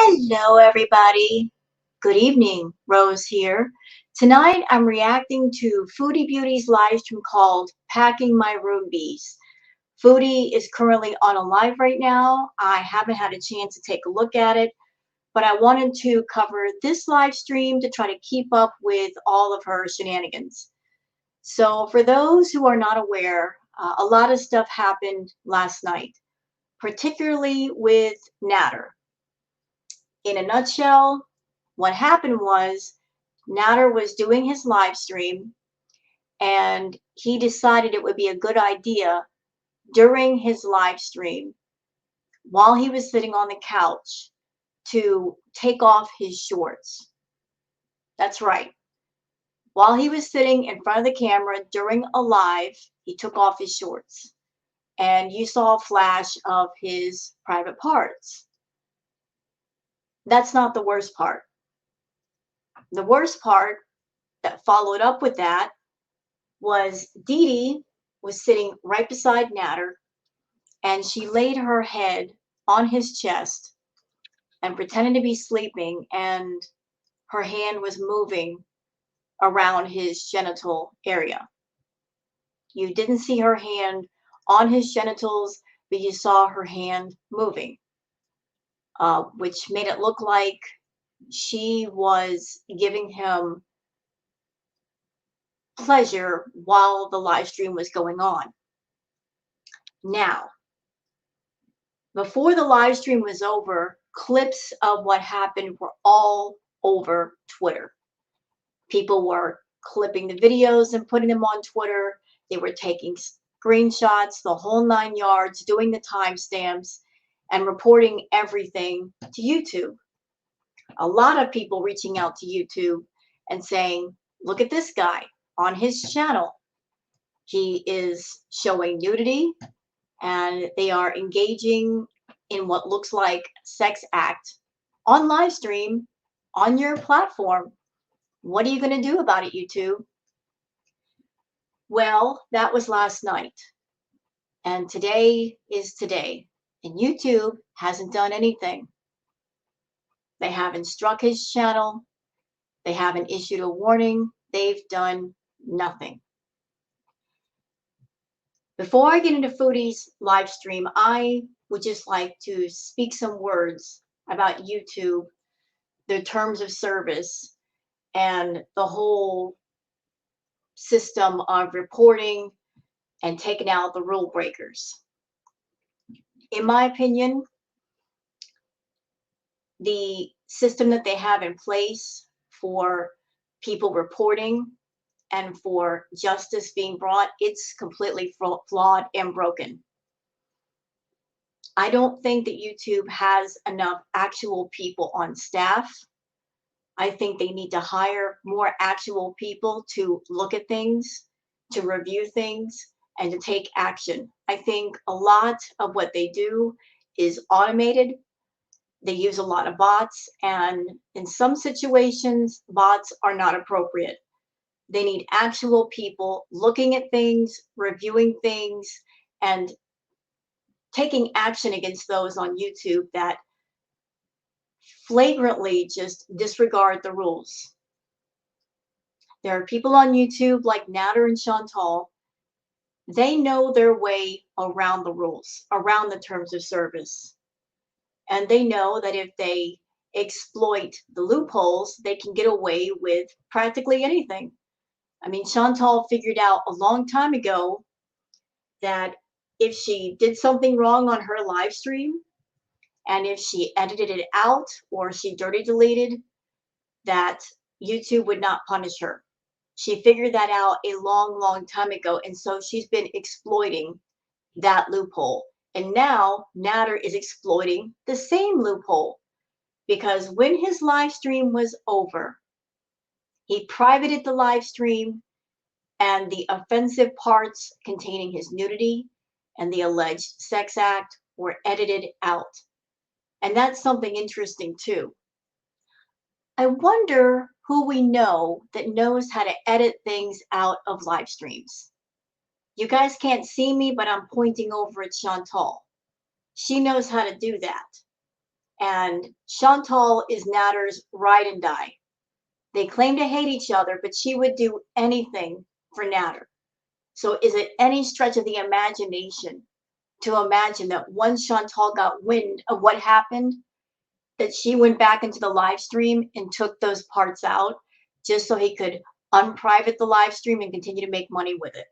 Hello, everybody. Good evening. Rose here. Tonight, I'm reacting to Foodie Beauty's live stream called Packing My Room Bees. Foodie is currently on a live right now. I haven't had a chance to take a look at it, but I wanted to cover this live stream to try to keep up with all of her shenanigans. So, for those who are not aware, a lot of stuff happened last night, particularly with Natter. In a nutshell, what happened was Natter was doing his live stream and he decided it would be a good idea during his live stream while he was sitting on the couch to take off his shorts. That's right. While he was sitting in front of the camera during a live, he took off his shorts and you saw a flash of his private parts. That's not the worst part. The worst part that followed up with that was Dee Dee was sitting right beside Natter, and she laid her head on his chest and pretended to be sleeping, and her hand was moving around his genital area. You didn't see her hand on his genitals, but you saw her hand moving, which made it look like she was giving him pleasure while the live stream was going on. Now, before the live stream was over, clips of what happened were all over Twitter. People were clipping the videos and putting them on Twitter. They were taking screenshots, the whole 9 yards, doing the timestamps, and reporting everything to YouTube. A lot of people reaching out to YouTube and saying, look at this guy on his channel. He is showing nudity and they are engaging in what looks like sex act on live stream on your platform. What are you going to do about it, YouTube? Well, that was last night. And today is today. And YouTube hasn't done anything. They haven't struck his channel. They haven't issued a warning. They've done nothing. Before I get into Foodie's live stream, I would just like to speak some words about YouTube, their terms of service, and the whole system of reporting and taking out the rule breakers. In my opinion, the system that they have in place for people reporting and for justice being brought, it's completely flawed and broken. I don't think that YouTube has enough actual people on staff. I think they need to hire more actual people to look at things, to review things, and to take action. I think a lot of what they do is automated. They use a lot of bots, and in some situations, bots are not appropriate. They need actual people looking at things, reviewing things, and taking action against those on YouTube that flagrantly just disregard the rules. There are people on YouTube like Natter and Chantal. They know their way around the rules, around the terms of service. And they know that if they exploit the loopholes, they can get away with practically anything. I mean, Chantal figured out a long time ago that if she did something wrong on her live stream, and if she edited it out or she dirty deleted, that YouTube would not punish her. She figured that out a long, long time ago. And so she's been exploiting that loophole. And now Natter is exploiting the same loophole because when his live stream was over, he privated the live stream and the offensive parts containing his nudity and the alleged sex act were edited out. And that's something interesting too. I wonder who we know that knows how to edit things out of live streams. You guys can't see me, but I'm pointing over at Chantal. She knows how to do that. And Chantal is Natter's ride and die. They claim to hate each other, but she would do anything for Natter. So is it any stretch of the imagination to imagine that once Chantal got wind of what happened, that she went back into the live stream and took those parts out just so he could unprivate the live stream and continue to make money with it?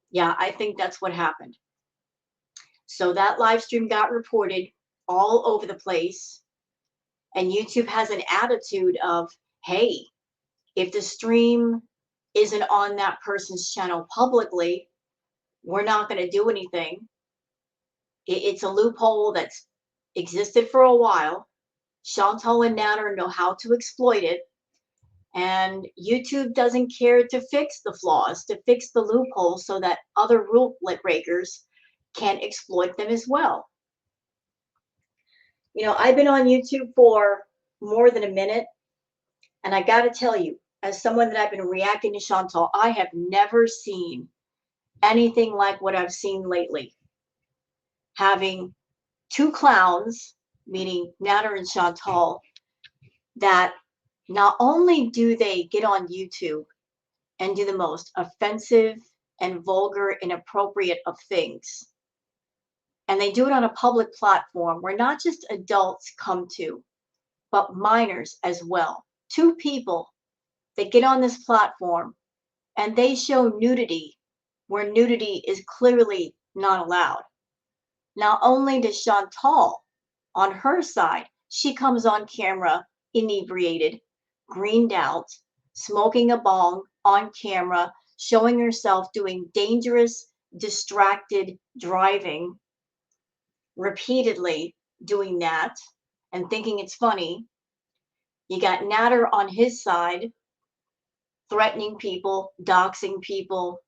Yeah, I think that's what happened. So that live stream got reported all over the place, and YouTube has an attitude of, hey, if the stream isn't on that person's channel publicly, we're not going to do anything. It's a loophole that's existed for a while. Chantal and Natter know how to exploit it, and YouTube doesn't care to fix the flaws, to fix the loopholes so that other rule breakers can exploit them as well. You know, I've been on YouTube for more than a minute, and I got to tell you, as someone that I've been reacting to Chantal, I have never seen anything like what I've seen lately. Having two clowns, meaning Natter and Chantal, that not only do they get on YouTube and do the most offensive and vulgar, inappropriate of things, and they do it on a public platform where not just adults come to, but minors as well. Two people that get on this platform and they show nudity where nudity is clearly not allowed. Not only does Chantal, on her side, she comes on camera inebriated, greened out, smoking a bong on camera, showing herself doing dangerous, distracted driving, repeatedly doing that and thinking it's funny. You got Natter on his side, threatening people, doxing people,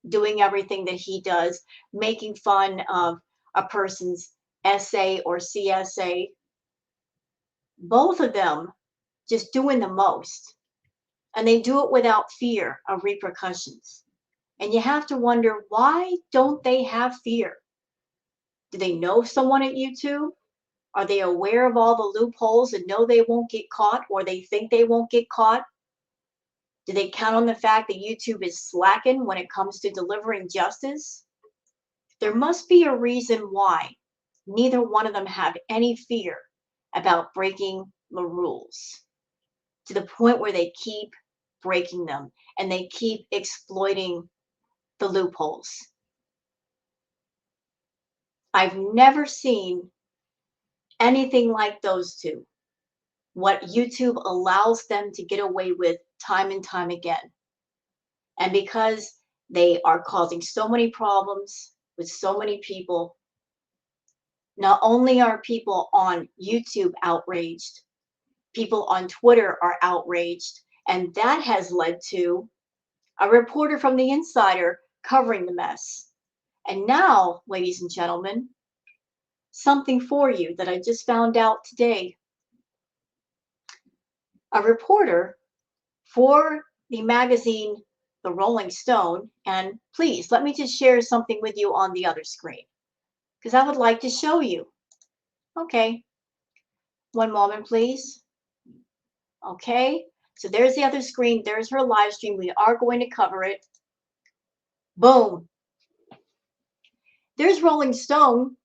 doing everything that he does, making fun of a person's essay or CSA. Both of them just doing the most. And they do it without fear of repercussions. And you have to wonder, why don't they have fear? Do they know someone at YouTube? Are they aware of all the loopholes and know they won't get caught, or they think they won't get caught? Do they count on the fact that YouTube is slacking when it comes to delivering justice? There must be a reason why neither one of them have any fear about breaking the rules, to the point where they keep breaking them and they keep exploiting the loopholes. I've never seen anything like those two, what YouTube allows them to get away with time and time again. And because they are causing so many problems with so many people, not only are people on YouTube outraged, people on Twitter are outraged, and that has led to a reporter from The Insider covering the mess. And now, ladies and gentlemen, something for you that I just found out today. A reporter for the magazine The Rolling Stone, and please let me just share something with you on the other screen, because I would like to show you. Okay, one moment, please. Okay, so there's the other screen. There's her live stream. We are going to cover it. Boom. There's Rolling Stone.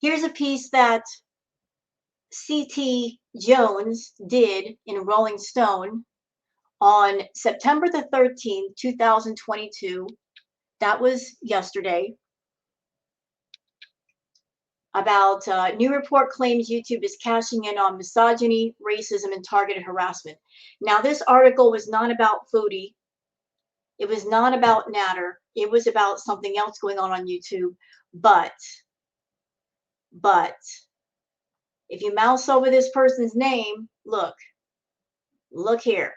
Here's a piece that C.T. Jones did in Rolling Stone on September the 13th, 2022. That was yesterday. About new report claims YouTube is cashing in on misogyny, racism, and targeted harassment. Now, this article was not about Foodie. It was not about Natter. It was about something else going on YouTube. But if you mouse over this person's name, look here.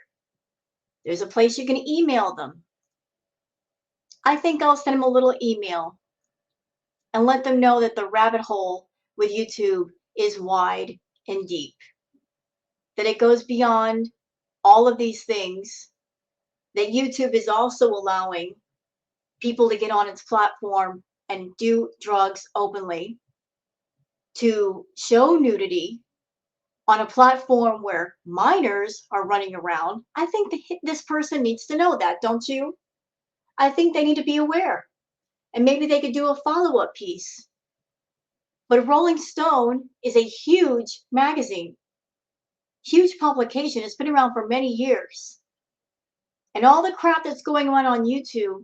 There's a place you can email them. I think I'll send them a little email and let them know that the rabbit hole with YouTube is wide and deep, that it goes beyond all of these things, that YouTube is also allowing people to get on its platform and do drugs openly, to show nudity on a platform where minors are running around, I think this person needs to know that, don't you? I think they need to be aware. And maybe they could do a follow-up piece. But Rolling Stone is a huge magazine, huge publication. It's been around for many years. And all the crap that's going on YouTube,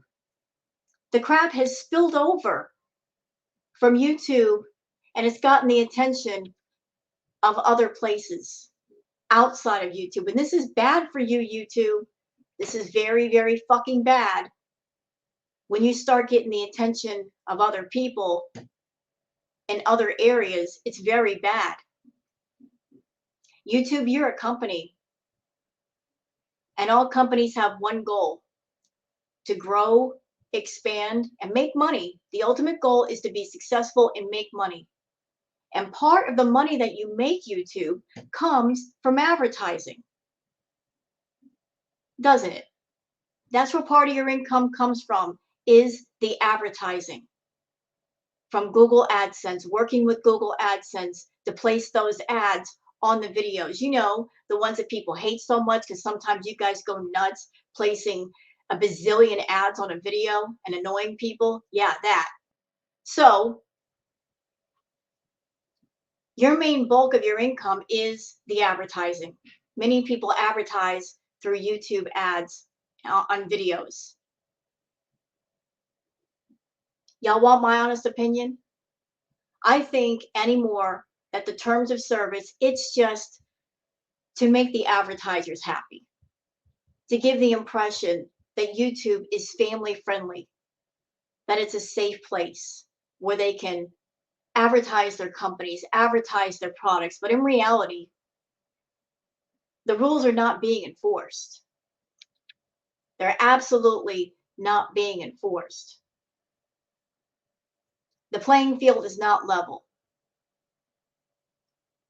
the crap has spilled over from YouTube and it's gotten the attention of other places outside of YouTube. And this is bad for you, YouTube. This is very, very fucking bad. When you start getting the attention of other people in other areas, it's very bad. YouTube, you're a company. And all companies have one goal: to grow, expand, and make money. The ultimate goal is to be successful and make money. And part of the money that you make, YouTube, comes from advertising, doesn't it? That's where part of your income comes from, is the advertising. From Google AdSense, working with Google AdSense to place those ads on the videos. You know, the ones that people hate so much because sometimes you guys go nuts placing a bazillion ads on a video and annoying people. Yeah, that. So your main bulk of your income is the advertising. Many people advertise through YouTube ads on videos. Y'all want my honest opinion? I think anymore that the terms of service, it's just to make the advertisers happy, to give the impression that YouTube is family friendly, that it's a safe place where they can advertise their companies, advertise their products. But in reality, the rules are not being enforced. They're absolutely not being enforced. The playing field is not level.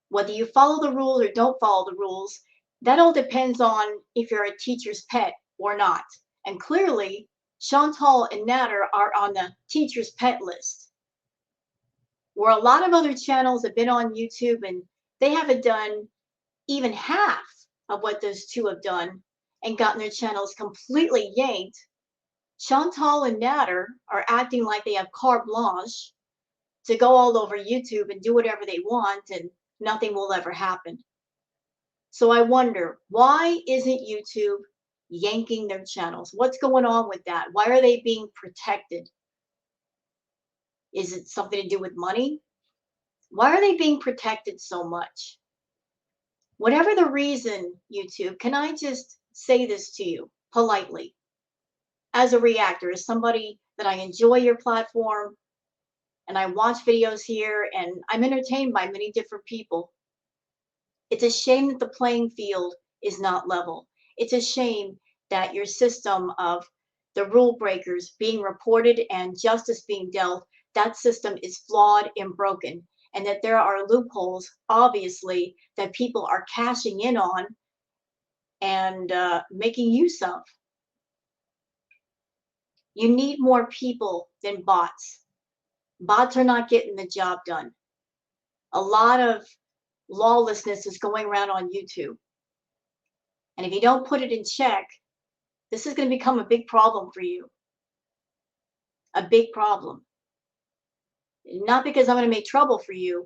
Whether you follow the rules or don't follow the rules, that all depends on if you're a teacher's pet or not. And clearly, Chantal and Natter are on the teacher's pet list, where a lot of other channels have been on YouTube and they haven't done even half of what those two have done and gotten their channels completely yanked. Chantal and Natter are acting like they have carte blanche to go all over YouTube and do whatever they want, and nothing will ever happen. So I wonder, why isn't YouTube yanking their channels? What's going on with that? Why are they being protected? Is it something to do with money? Why are they being protected so much? Whatever the reason, YouTube, can I just say this to you politely? As a reactor, as somebody that I enjoy your platform and I watch videos here and I'm entertained by many different people. It's a shame that the playing field is not level. It's a shame that your system of the rule breakers being reported and justice being dealt, that system is flawed and broken, and that there are loopholes, obviously, that people are cashing in on and making use of. You need more people than bots. Bots are not getting the job done. A lot of lawlessness is going around on YouTube. And if you don't put it in check, this is going to become a big problem for you. A big problem. Not because I'm going to make trouble for you,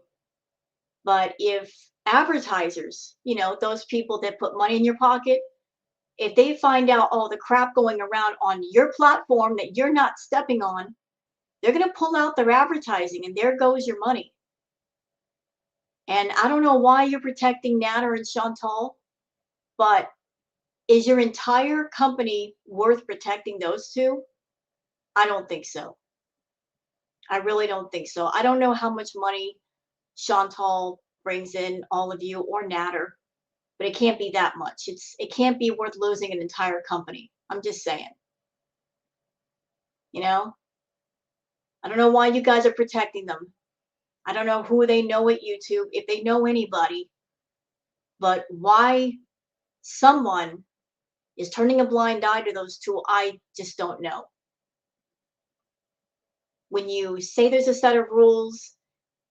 but if advertisers, you know, those people that put money in your pocket, if they find out all the crap going around on your platform that you're not stepping on, they're going to pull out their advertising and there goes your money. And I don't know why you're protecting Natter and Chantal, but is your entire company worth protecting those two? I don't think so. I really don't think so. I don't know how much money Chantal brings in, all of you, or Natter, but it can't be that much. It can't be worth losing an entire company. I'm just saying. You know? I don't know why you guys are protecting them. I don't know who they know at YouTube, if they know anybody, but why someone is turning a blind eye to those two, I just don't know. When you say there's a set of rules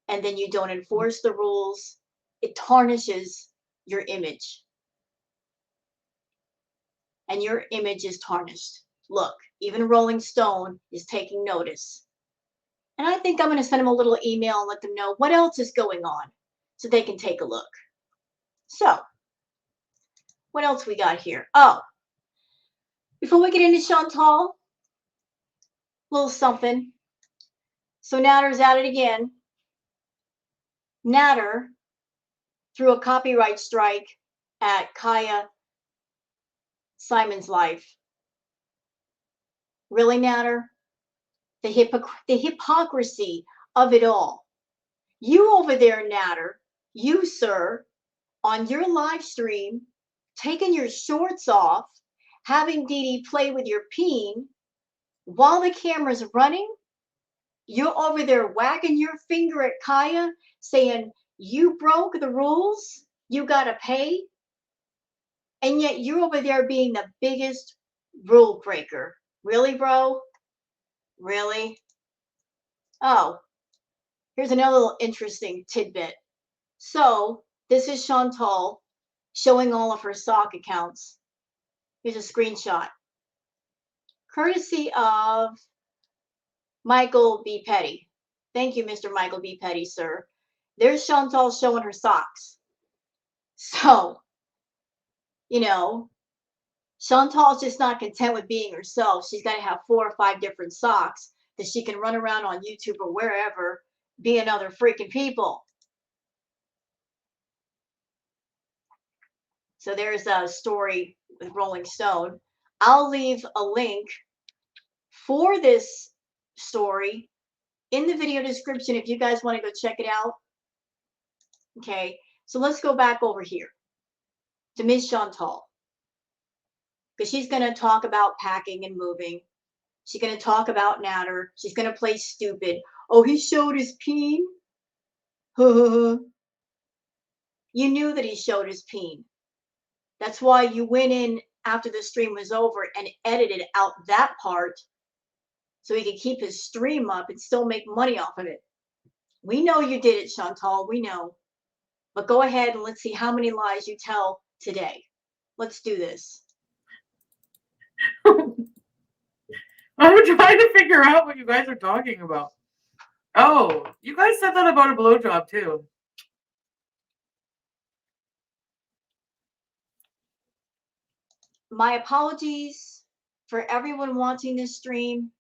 and then you don't enforce the rules, it tarnishes your image. And your image is tarnished. Look, even Rolling Stone is taking notice. And I think I'm going to send them a little email and let them know what else is going on so they can take a look. So, what else we got here? Oh, before we get into Chantal, a little something. So Natter's at it again. Natter threw a copyright strike at Kaya Simon's life. Really, Natter? The hypocrisy of it all. You over there, Natter, you, sir, on your live stream, taking your shorts off, having Dee Dee play with your peen while the camera's running. You're over there wagging your finger at Kaya, saying, you broke the rules, you gotta pay. And yet you're over there being the biggest rule breaker. Really, bro? Really? Oh, here's another little interesting tidbit. So this is Chantal showing all of her sock accounts. Here's a screenshot. Courtesy of Michael B. Petty. Thank you, Mr. Michael B. Petty, sir. There's Chantal showing her socks. So, you know, Chantal's just not content with being herself. She's got to have 4 or 5 different socks that she can run around on YouTube or wherever being other freaking people. So there's a story with Rolling Stone. I'll leave a link for this story in the video description if you guys want to go check it out. Okay, so let's go back over here to Ms. Chantal, because she's going to talk about packing and moving. She's going to talk about Natter. She's going to play stupid. Oh, he showed his peen. You knew that he showed his peen. That's why you went in after the stream was over and edited out that part so he could keep his stream up and still make money off of it. We know you did it, Chantal. We know. But go ahead and let's see how many lies you tell today. Let's do this. I'm trying to figure out what you guys are talking about. Oh, you guys said that about a blowjob too. My apologies for everyone watching this stream.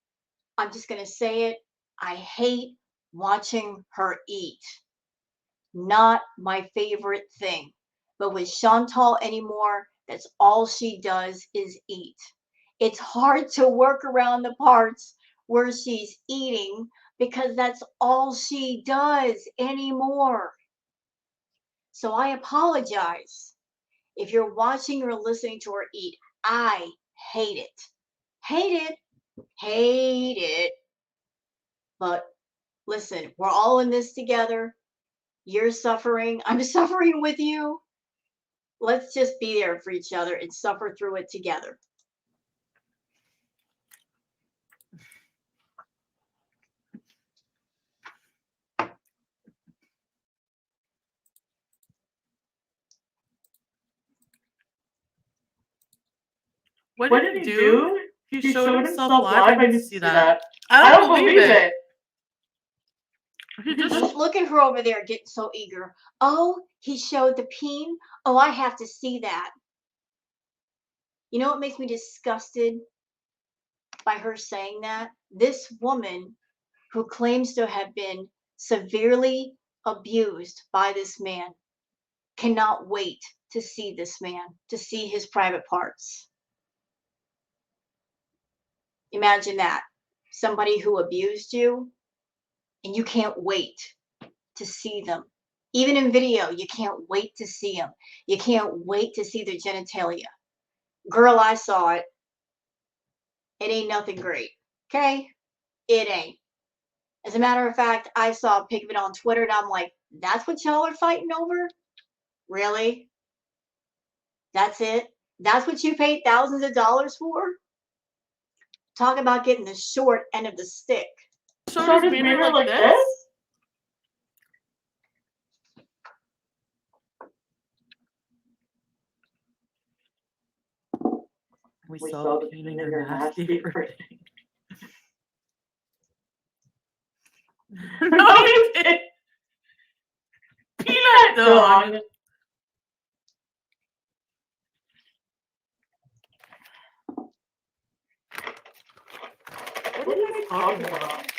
I'm just going to say it. I hate watching her eat. Not my favorite thing. But with Chantal anymore, that's all she does is eat. It's hard to work around the parts where she's eating because that's all she does anymore. So I apologize if you're watching or listening to her eat. I hate it. Hate it. Hate it. But listen, we're all in this together. You're suffering. I'm suffering with you. Let's just be there for each other and suffer through it together. What did he do? He showed himself live. I didn't see that. I don't believe it. He just look at her over there getting so eager. Oh, he showed the peen. Oh, I have to see that. You know what makes me disgusted by her saying that? This woman who claims to have been severely abused by this man cannot wait to see this man, to see his private parts. Imagine that. Somebody who abused you and you can't wait to see them. Even in video, you can't wait to see them. You can't wait to see their genitalia. Girl, I saw it. It ain't nothing great. Okay? It ain't. As a matter of fact, I saw a pic of it on Twitter and I'm like, that's what y'all are fighting over? Really? That's it? That's what you paid thousands of dollars for? Talk about getting the short end of the stick. Showed his wiener like this? We saw the peanut in your nasty birthday. No, you didn't. Peanut dog. What are you guys talking about?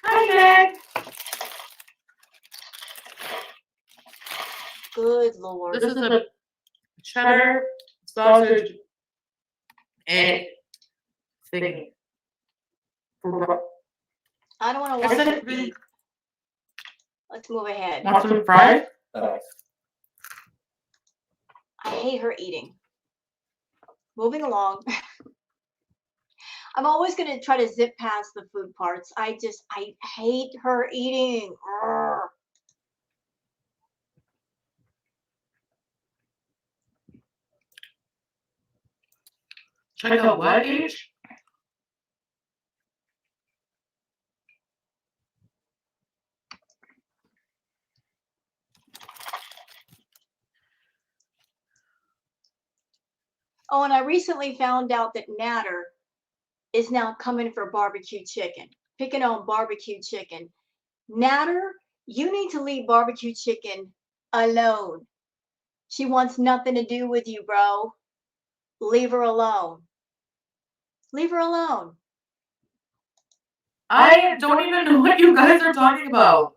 Hi, Meg. Good Lord. This is a cheddar sausage egg thingy. I don't want to watch it eat. Let's move ahead. Want some fries? I hate her eating. Moving along. I'm always going to try to zip past the food parts. I hate her eating. Urgh. Check out what age? Oh, and I recently found out that Natter is now coming for barbecue chicken, picking on barbecue chicken. Natter, you need to leave barbecue chicken alone. She wants nothing to do with you, bro. Leave her alone. Leave her alone. I don't even know what you guys are talking about.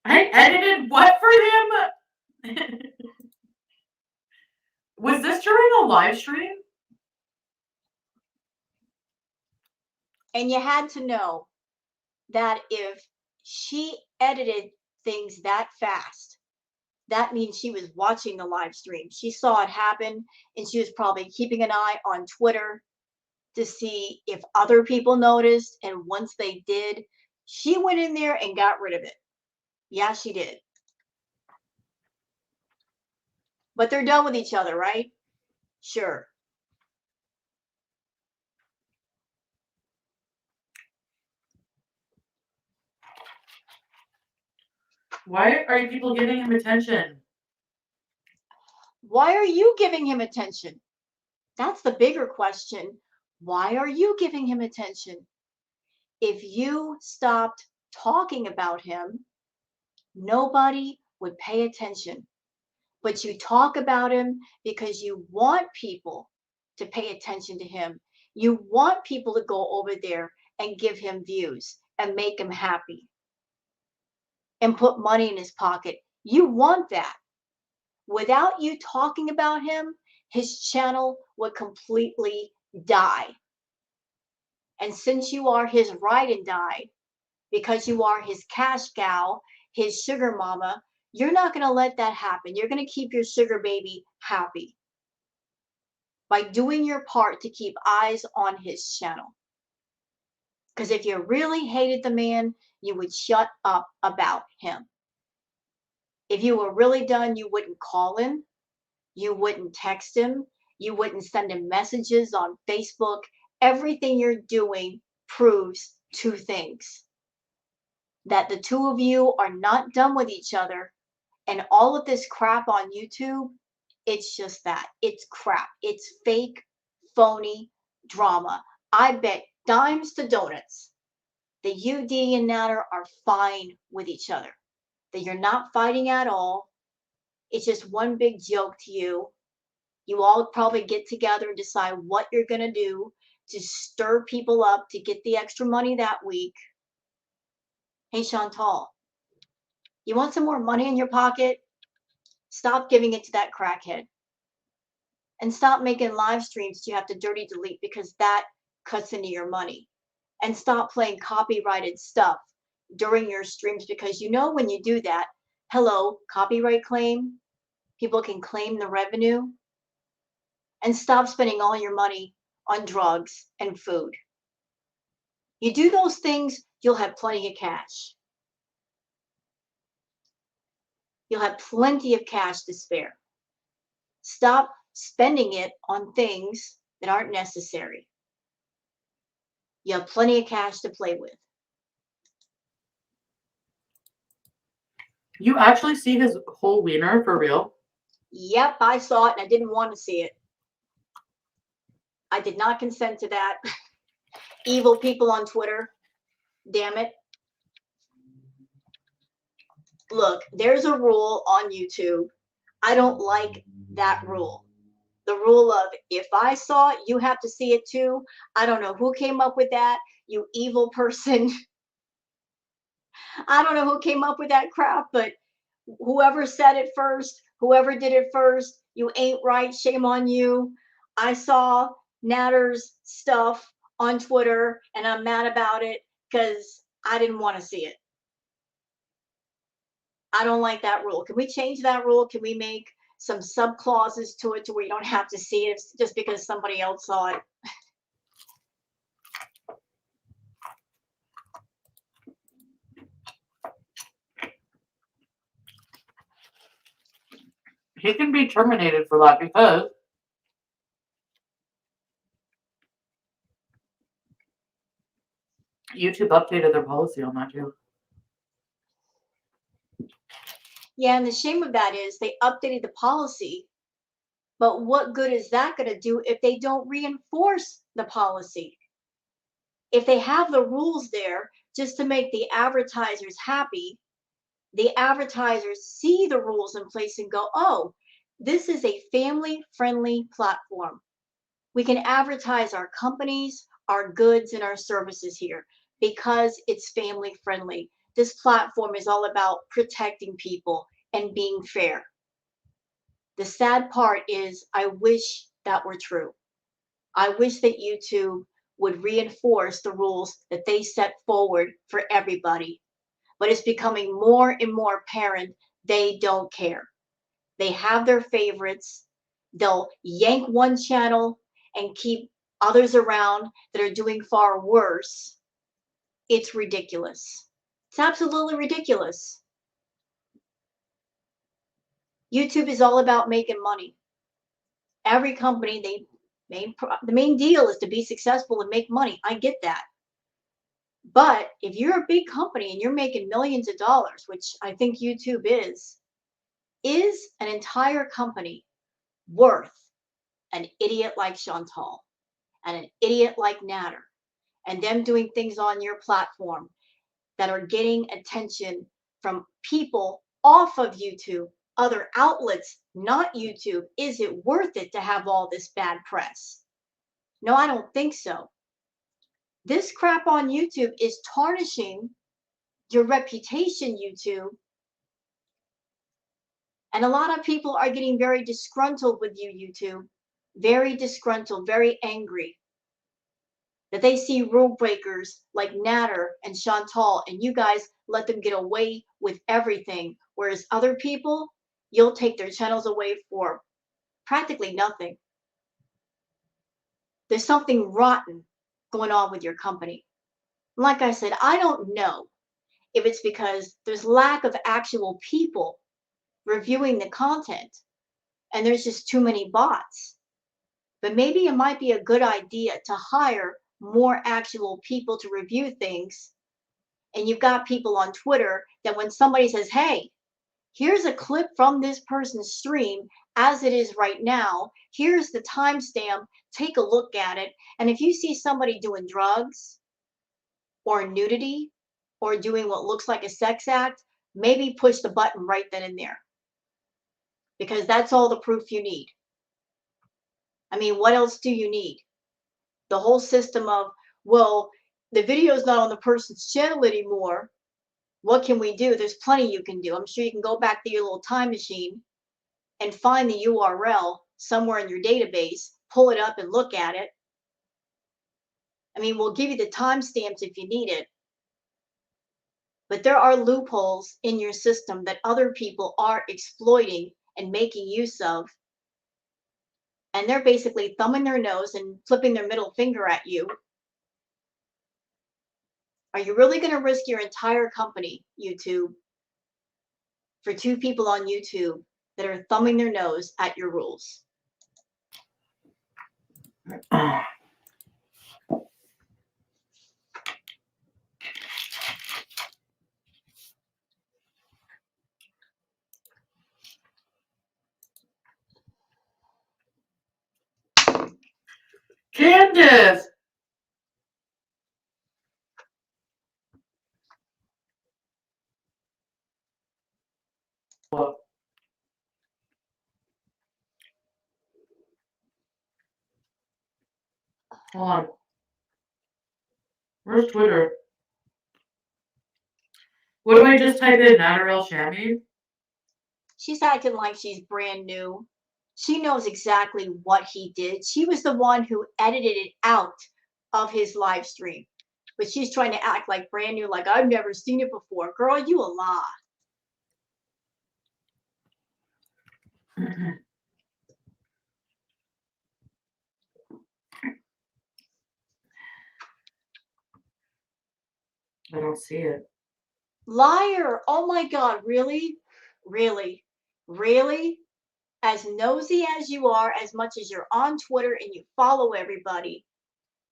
I edited what for him? Was this during a live stream? And you had to know that if she edited things that fast, that means she was watching the live stream. She saw it happen, and she was probably keeping an eye on Twitter to see if other people noticed. And once they did, she went in there and got rid of it. Yeah, she did. But they're done with each other, right? Sure. Why are people giving him attention? Why are you giving him attention? That's the bigger question. Why are you giving him attention? If you stopped talking about him, nobody would pay attention. But you talk about him because you want people to pay attention to him. You want people to go over there and give him views and make him happy and put money in his pocket. You want that. Without you talking about him, his channel would completely die. And since you are his ride and die, because you are his cash cow, his sugar mama, you're not going to let that happen. You're going to keep your sugar baby happy by doing your part to keep eyes on his channel. Because if you really hated the man, you would shut up about him. If you were really done, you wouldn't call him. You wouldn't text him. You wouldn't send him messages on Facebook. Everything you're doing proves two things: that the two of you are not done with each other, and all of this crap on YouTube, it's just that. It's crap. It's fake, phony drama. I bet dimes to donuts that you, Dee, and Natter are fine with each other, that you're not fighting at all. It's just one big joke to you. You all probably get together and decide what you're going to do to stir people up to get the extra money that week. Hey, Chantal, you want some more money in your pocket? Stop giving it to that crackhead. And stop making live streams you have to dirty delete, because that cuts into your money. And stop playing copyrighted stuff during your streams, because you know when you do that, hello, copyright claim, people can claim the revenue. And stop spending all your money on drugs and food. You do those things, you'll have plenty of cash. You'll have plenty of cash to spare. Stop spending it on things that aren't necessary. You have plenty of cash to play with. You actually see his whole wiener for real? Yep, I saw it and I didn't want to see it. I did not consent to that. Evil people on Twitter. Damn it. Look, there's a rule on YouTube. I don't like that rule. The rule of if I saw it, you have to see it too. I don't know who came up with that, you evil person. I don't know who came up with that crap, but whoever said it first, whoever did it first, you ain't right. Shame on you. I saw Natter's stuff on Twitter and I'm mad about it because I didn't want to see it. I don't like that rule. Can we change that rule? Can we make some sub clauses to it to where you don't have to see it just because somebody else saw it? He can be terminated for that because YouTube updated their policy on that too. Yeah, and the shame of that is they updated the policy, but what good is that going to do if they don't reinforce the policy? If they have the rules there just to make the advertisers happy, the advertisers see the rules in place and go, oh, this is a family-friendly platform. We can advertise our companies, our goods, and our services here because it's family-friendly. This platform is all about protecting people and being fair. The sad part is I wish that were true. I wish that YouTube would reinforce the rules that they set forward for everybody. But it's becoming more and more apparent they don't care. They have their favorites. They'll yank one channel and keep others around that are doing far worse. It's ridiculous. It's absolutely ridiculous. YouTube is all about making money. Every company, the main deal is to be successful and make money. I get that. But if you're a big company and you're making millions of dollars, which I think YouTube is an entire company worth an idiot like Chantal and an idiot like Natter and them doing things on your platform that are getting attention from people off of YouTube, other outlets, not YouTube? Is it worth it to have all this bad press? No, I don't think so. This crap on YouTube is tarnishing your reputation, YouTube. And a lot of people are getting very disgruntled with you, YouTube. Very disgruntled, very angry that they see rule breakers like Natter and Chantal, and you guys let them get away with everything. Whereas other people, you'll take their channels away for practically nothing. There's something rotten going on with your company. Like I said, I don't know if it's because there's lack of actual people reviewing the content and there's just too many bots. But maybe it might be a good idea to hire more actual people to review things. And you've got people on Twitter that when somebody says, hey, here's a clip from this person's stream as it is right now, here's the timestamp, take a look at it. And if you see somebody doing drugs or nudity or doing what looks like a sex act, maybe push the button right then and there. Because that's all the proof you need. I mean, what else do you need? The whole system of, well, the video is not on the person's channel anymore. What can we do? There's plenty you can do. I'm sure you can go back to your little time machine and find the URL somewhere in your database, pull it up and look at it. I mean, we'll give you the timestamps if you need it. But there are loopholes in your system that other people are exploiting and making use of. And they're basically thumbing their nose and flipping their middle finger at you. Are you really going to risk your entire company, YouTube, for two people on YouTube that are thumbing their nose at your rules. Candace! Hold on. Where's Twitter? What do I just type in? Natterell Shammy? She's acting like she's brand new. She knows exactly what he did. She was the one who edited it out of his live stream. But she's trying to act like brand new, like I've never seen it before. Girl, you a lie. I don't see it. Liar. Oh my God. Really? Really? Really? As nosy as you are, as much as you're on Twitter and you follow everybody,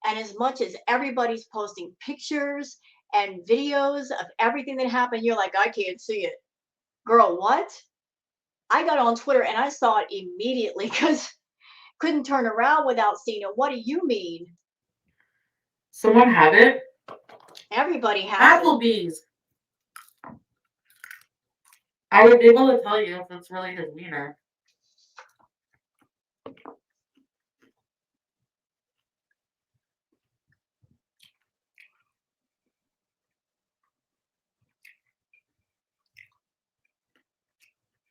and as much as everybody's posting pictures and videos of everything that happened, you're like, I can't see it. Girl, what? I got on Twitter and I saw it immediately because couldn't turn around without seeing it. What do you mean? Someone have it? Everybody has it. Applebee's. I would be able to tell you if it's really his wiener.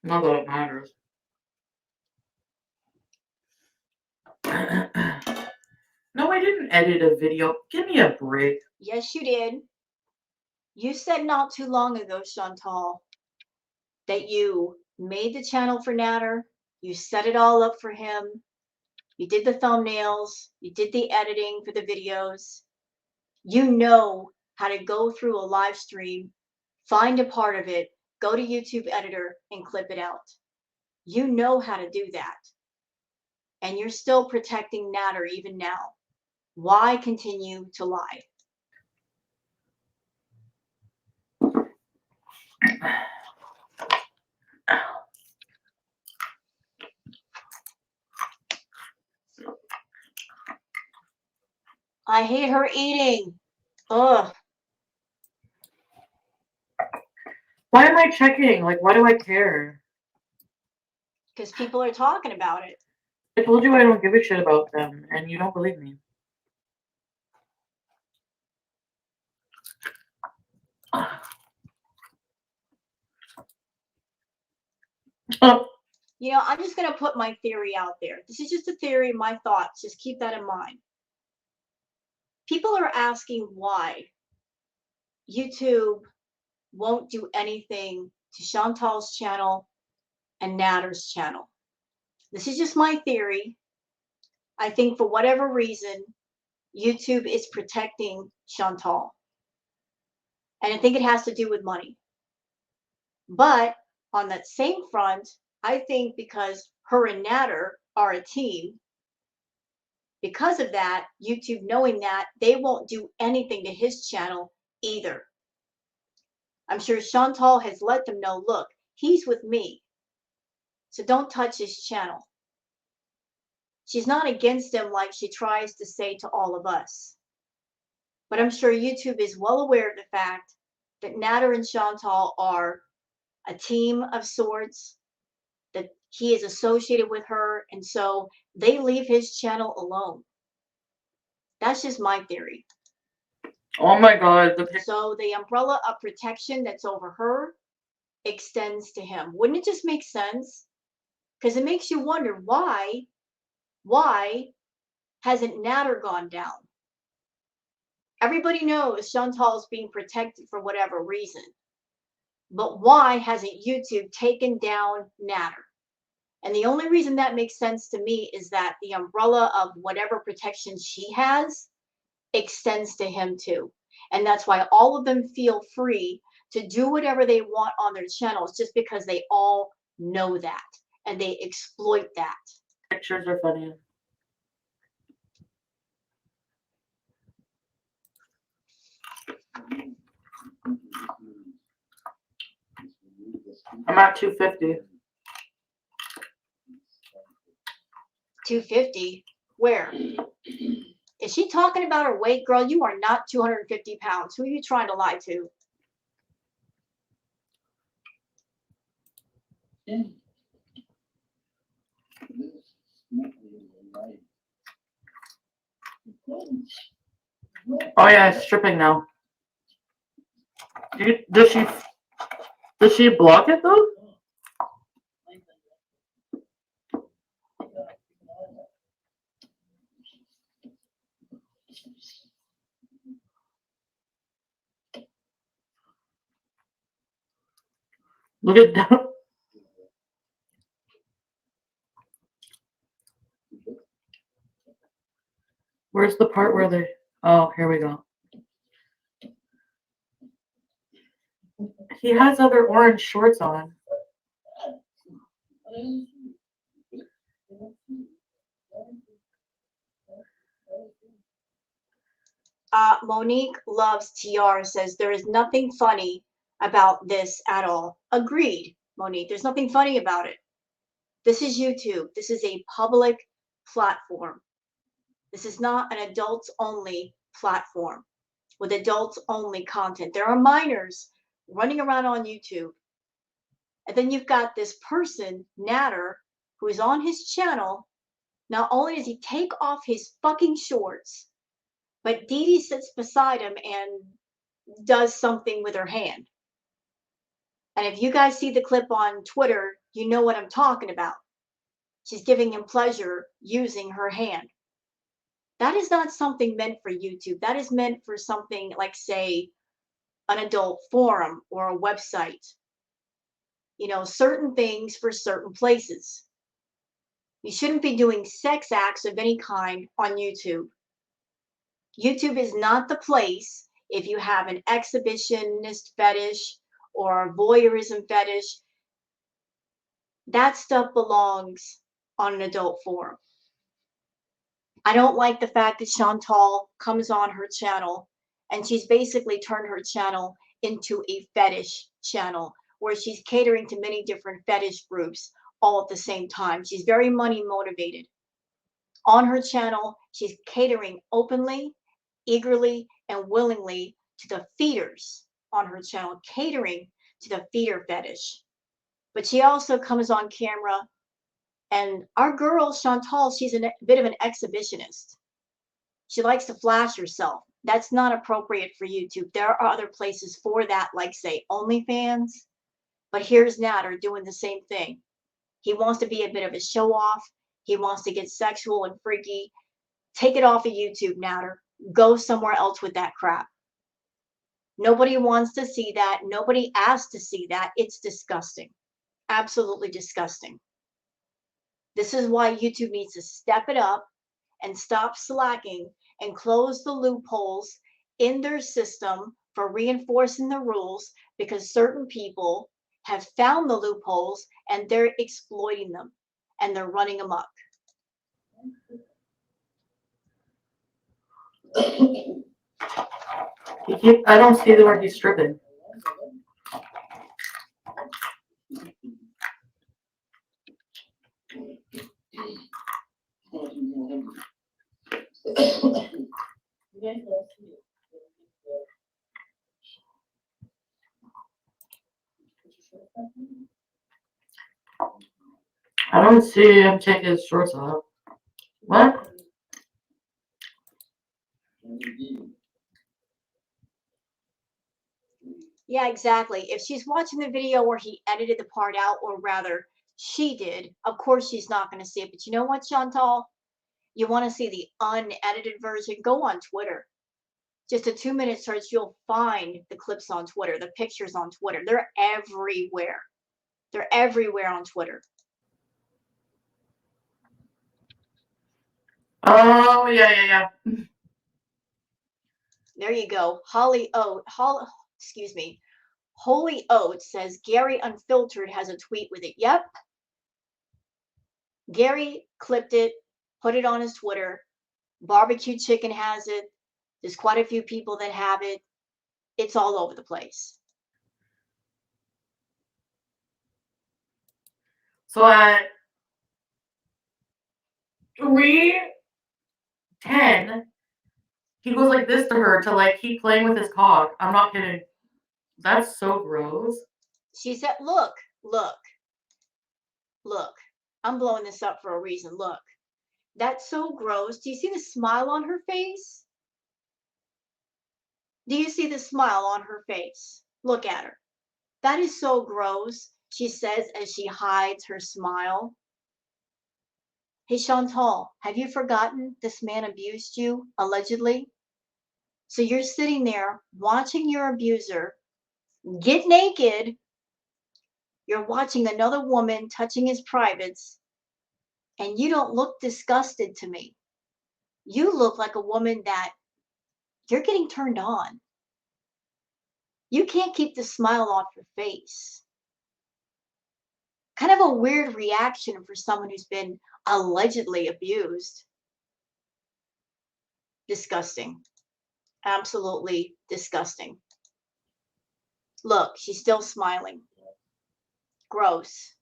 Not that it matters. No, I didn't edit a video. Give me a break. Yes, you did. You said not too long ago, Chantal, that you made the channel for Natter. You set it all up for him. You did the thumbnails. You did the editing for the videos. You know how to go through a live stream, find a part of it, go to YouTube editor and clip it out. You know how to do that. And you're still protecting Natter even now. Why continue to lie? I hate her eating. Ugh. Why am I checking? Like, why do I care? Because people are talking about it. I told you I don't give a shit about them, and you don't believe me. You know, I'm just going to put my theory out there. This is just a theory, my thoughts. Just keep that in mind. People are asking why YouTube won't do anything to Chantal's channel and Natter's channel. This is just my theory. I think for whatever reason, YouTube is protecting Chantal. And I think it has to do with money. But on that same front, I think because her and Natter are a team, because of that, YouTube knowing that, they won't do anything to his channel either. I'm sure Chantal has let them know, look, he's with me, so don't touch his channel. She's not against him like she tries to say to all of us. But I'm sure YouTube is well aware of the fact that Natter and Chantal are a team of sorts, that he is associated with her, and so they leave his channel alone. That's just my theory. Oh my God. So the umbrella of protection that's over her extends to him. Wouldn't it just make sense? Because it makes you wonder why hasn't Natter gone down? Everybody knows Chantal's being protected for whatever reason. But why hasn't YouTube taken down Natter? And the only reason that makes sense to me is that the umbrella of whatever protection she has extends to him too. And that's why all of them feel free to do whatever they want on their channels just because they all know that and they exploit that. Pictures are funny. I'm at 250. 250? Where? Is she talking about her weight? Girl, you are not 250 pounds. Who are you trying to lie to? Oh yeah, it's stripping now. Does she block it though? Look at that. Where's the part where they... Oh, here we go. He has other orange shorts on. Monique Loves TR says there is nothing funny about this at all. Agreed, Monique. There's nothing funny about it. This is YouTube. This is a public platform. This is not an adults only platform with adults only content. There are minors running around on YouTube. And then you've got this person, Natter, who is on his channel. Not only does he take off his fucking shorts, but Dee Dee sits beside him and does something with her hand. And if you guys see the clip on Twitter, you know what I'm talking about. She's giving him pleasure using her hand. That is not something meant for YouTube. That is meant for something like, say, an adult forum or a website. You know, certain things for certain places. You shouldn't be doing sex acts of any kind on YouTube. YouTube is not the place if you have an exhibitionist fetish or a voyeurism fetish. That stuff belongs on an adult forum. I don't like the fact that Chantal comes on her channel and she's basically turned her channel into a fetish channel where she's catering to many different fetish groups all at the same time. She's very money motivated. On her channel, she's catering openly, eagerly, and willingly to the feeders on her channel, catering to the feeder fetish. But she also comes on camera, and our girl, Chantal, she's a bit of an exhibitionist. She likes to flash herself. That's not appropriate for YouTube. There are other places for that, like, say, OnlyFans. But here's Natter doing the same thing. He wants to be a bit of a show-off. He wants to get sexual and freaky. Take it off of YouTube, Natter. Go somewhere else with that crap. Nobody wants to see that. Nobody asked to see that. It's disgusting. Absolutely disgusting. This is why YouTube needs to step it up and stop slacking and close the loopholes in their system for reinforcing the rules, because certain people have found the loopholes and they're exploiting them and they're running amok. I don't see where he's stripping. I don't see him take his shorts off. What? Yeah, exactly. If she's watching the video where he edited the part out, or rather, she did, of course she's not going to see it. But you know what, Chantal? You want to see the unedited version? Go on Twitter. Just a 2-minute search, you'll find the clips on Twitter, the pictures on Twitter. They're everywhere. They're everywhere on Twitter. Oh, yeah. There you go. Excuse me. Holy Oats says Gary Unfiltered has a tweet with it. Yep. Gary clipped it, put it on his Twitter. Barbecue Chicken has it. There's quite a few people that have it. It's all over the place. So at 3:10, he goes like this to her to like keep playing with his cock. I'm not kidding. That's so gross. She said, look, look, look. I'm blowing this up for a reason. Look. That's so gross. Do you see the smile on her face? Do you see the smile on her face? Look at her. That is so gross, she says as she hides her smile. Hey, Chantal, have you forgotten this man abused you, allegedly? So you're sitting there watching your abuser get naked. You're watching another woman touching his privates, and you don't look disgusted to me. You look like a woman that you're getting turned on. You can't keep the smile off your face. Kind of a weird reaction for someone who's been allegedly abused. Disgusting. Absolutely disgusting. Look, she's still smiling. Gross.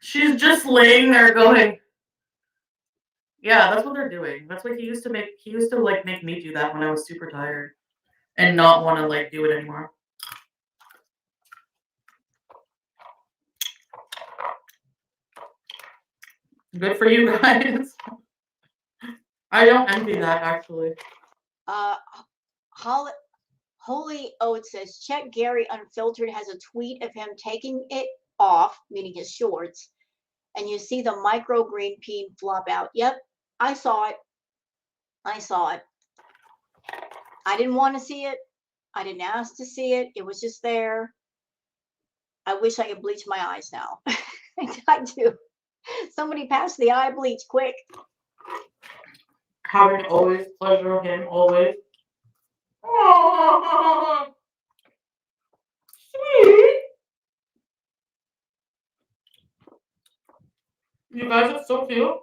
She's just laying there going, yeah, that's what they're doing. That's what he used to like make me do that when I was super tired and not want to like do it anymore. Good for you guys. I don't envy that actually. Holy Oats says, check Gary Unfiltered has a tweet of him taking it off, meaning his shorts, and you see the microgreen peen flop out. Yep, I saw it. I saw it. I didn't want to see it. I didn't ask to see it. It was just there. I wish I could bleach my eyes now. I do. Somebody pass the eye bleach quick. Having always pleasure him always. Oh, sweet. You guys are so cute.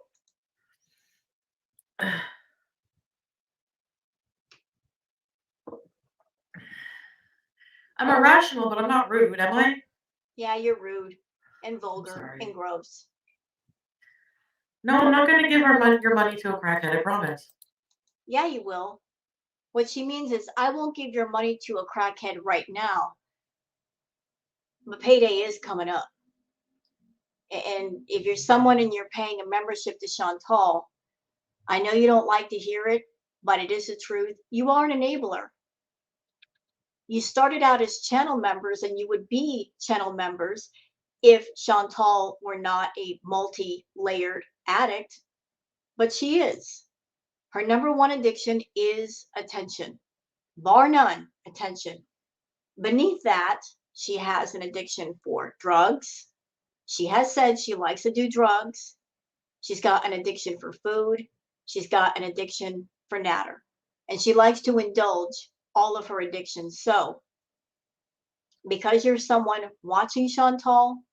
I'm irrational, but I'm not rude, am I? Yeah, you're rude and vulgar and gross. No, I'm not going to give your money to a crackhead, I promise. Yeah, you will. What she means is, I won't give your money to a crackhead right now. But payday is coming up. And if you're someone and you're paying a membership to Chantal, I know you don't like to hear it, but it is the truth. You are an enabler. You started out as channel members, and you would be channel members if Chantal were not a multi-layered addict, but she is. Her number one addiction is attention, bar none, attention. Beneath that, she has an addiction for drugs. She has said she likes to do drugs. She's got an addiction for food. She's got an addiction for natter. And she likes to indulge all of her addictions. So, because you're someone watching Chantal,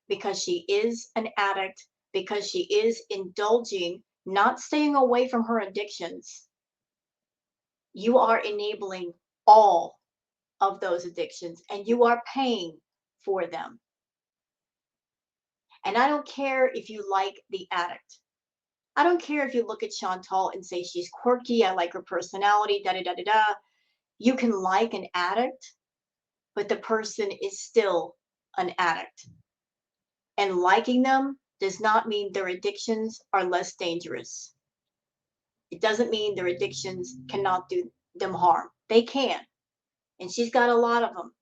because she is an addict, because she is indulging, not staying away from her addictions, you are enabling all of those addictions and you are paying for them. And I don't care if you like the addict. I don't care if you look at Chantal and say she's quirky, I like her personality, da da da da da. You can like an addict, but the person is still an addict. And liking them does not mean their addictions are less dangerous. It doesn't mean their addictions cannot do them harm. They can. And she's got a lot of them.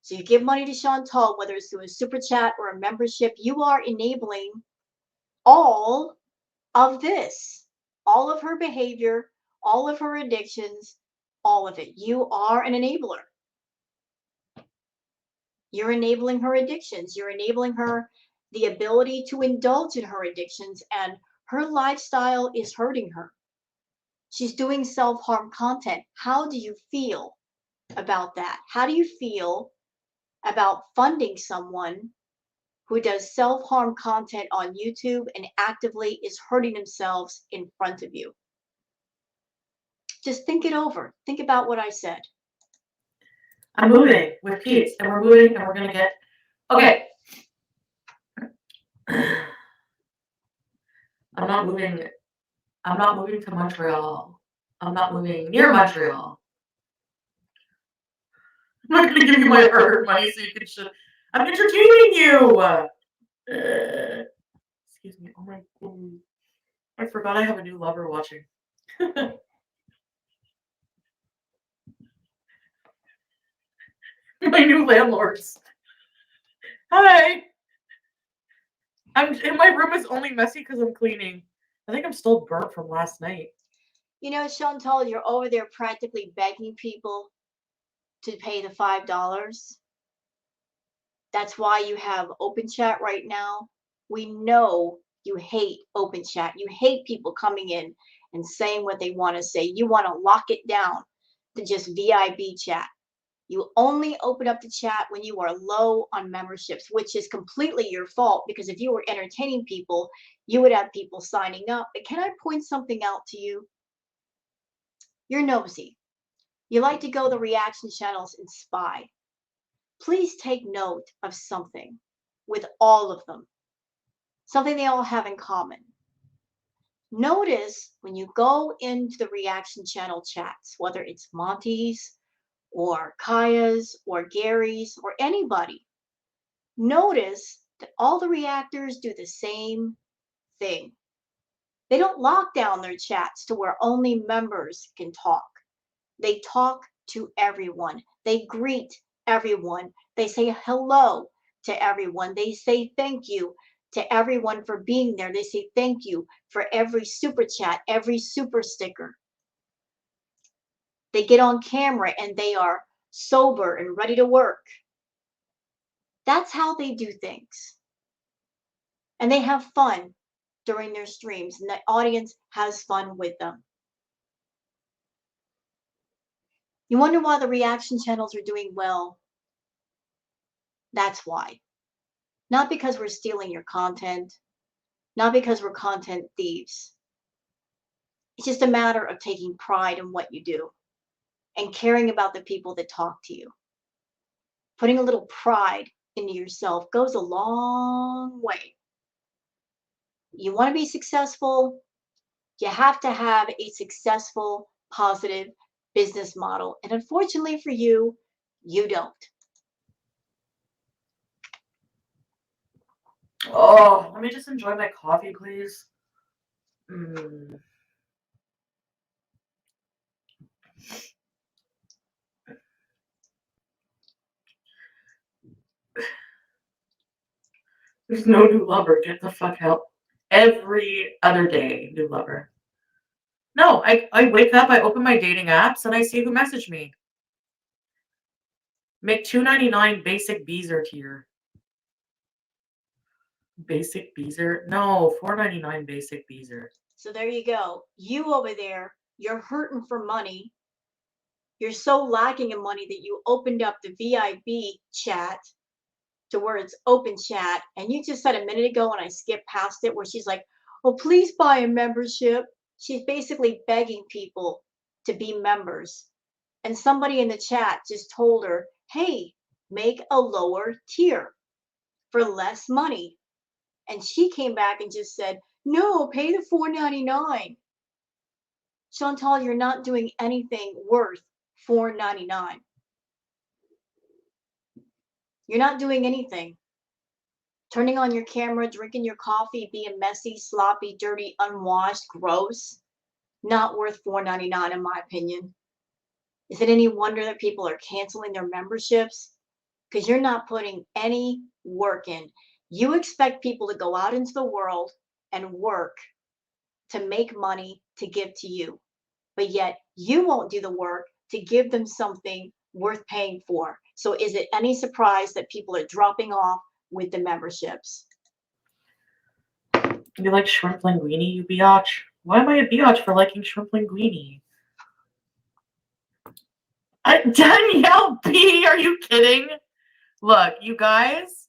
So you give money to Chantal, whether it's through a super chat or a membership, you are enabling all of this, all of her behavior, all of her addictions, all of it. You are an enabler. You're enabling her addictions. You're enabling her the ability to indulge in her addictions, and her lifestyle is hurting her. She's doing self-harm content. How do you feel about that? How do you feel about funding someone who does self-harm content on YouTube and actively is hurting themselves in front of you? Just think it over. Think about what I said. I'm moving with Pete, and we're moving, and we're gonna get. Okay. I'm not moving. I'm not moving to Montreal. I'm not moving near Montreal. I'm not gonna give you my hard money so you can shit. I'm entertaining you. Excuse me. Oh my god. I forgot I have a new lover watching. My new landlords. Hi. And my room is only messy because I'm cleaning. I think I'm still burnt from last night. You know, Chantal, you're over there practically begging people to pay the $5. That's why you have open chat right now. We know you hate open chat. You hate people coming in and saying what they want to say. You want to lock it down to just VIB chat. You only open up the chat when you are low on memberships, which is completely your fault, because if you were entertaining people, you would have people signing up. But can I point something out to you? You're nosy. You like to go to the reaction channels and spy. Please take note of something with all of them, something they all have in common. Notice when you go into the reaction channel chats, whether it's Monty's or Kaya's or Gary's or anybody, notice that all the reactors do the same thing. They don't lock down their chats to where only members can talk. They talk to everyone. They greet everyone. They say hello to everyone. They say thank you to everyone for being there. They say thank you for every super chat, every super sticker. They get on camera and they are sober and ready to work. That's how they do things. And they have fun during their streams, and the audience has fun with them. You wonder why the reaction channels are doing well? That's why. Not because we're stealing your content, not because we're content thieves. It's just a matter of taking pride in what you do and caring about the people that talk to you. Putting a little pride into yourself goes a long way. You want to be successful, you have to have a successful, positive business model. And unfortunately for you, you don't. Oh, let me just enjoy my coffee, please. There's no new lover. Get the fuck out. Every other day, new lover. No, I wake up, I open my dating apps, and I see who messaged me. Make $2.99 basic Beezer tier. Basic Beezer? No, $4.99 basic Beezer. So there you go. You over there, you're hurting for money. You're so lacking in money that you opened up the VIB chat to where it's open chat. And you just said a minute ago, and I skipped past it, where she's like, oh, please buy a membership. She's basically begging people to be members. And somebody in the chat just told her, hey, make a lower tier for less money. And she came back and just said, no, pay the $4.99. Chantal, you're not doing anything worth $4.99. You're not doing anything. Turning on your camera, drinking your coffee, being messy, sloppy, dirty, unwashed, gross, not worth $4.99 in my opinion. Is it any wonder that people are canceling their memberships? Because you're not putting any work in. You expect people to go out into the world and work to make money to give to you, but yet you won't do the work to give them something worth paying for. So is it any surprise that people are dropping off with the memberships? You like shrimp linguine, you biatch? Why am I a biatch for liking shrimp linguine? Danielle B, are you kidding? Look, you guys,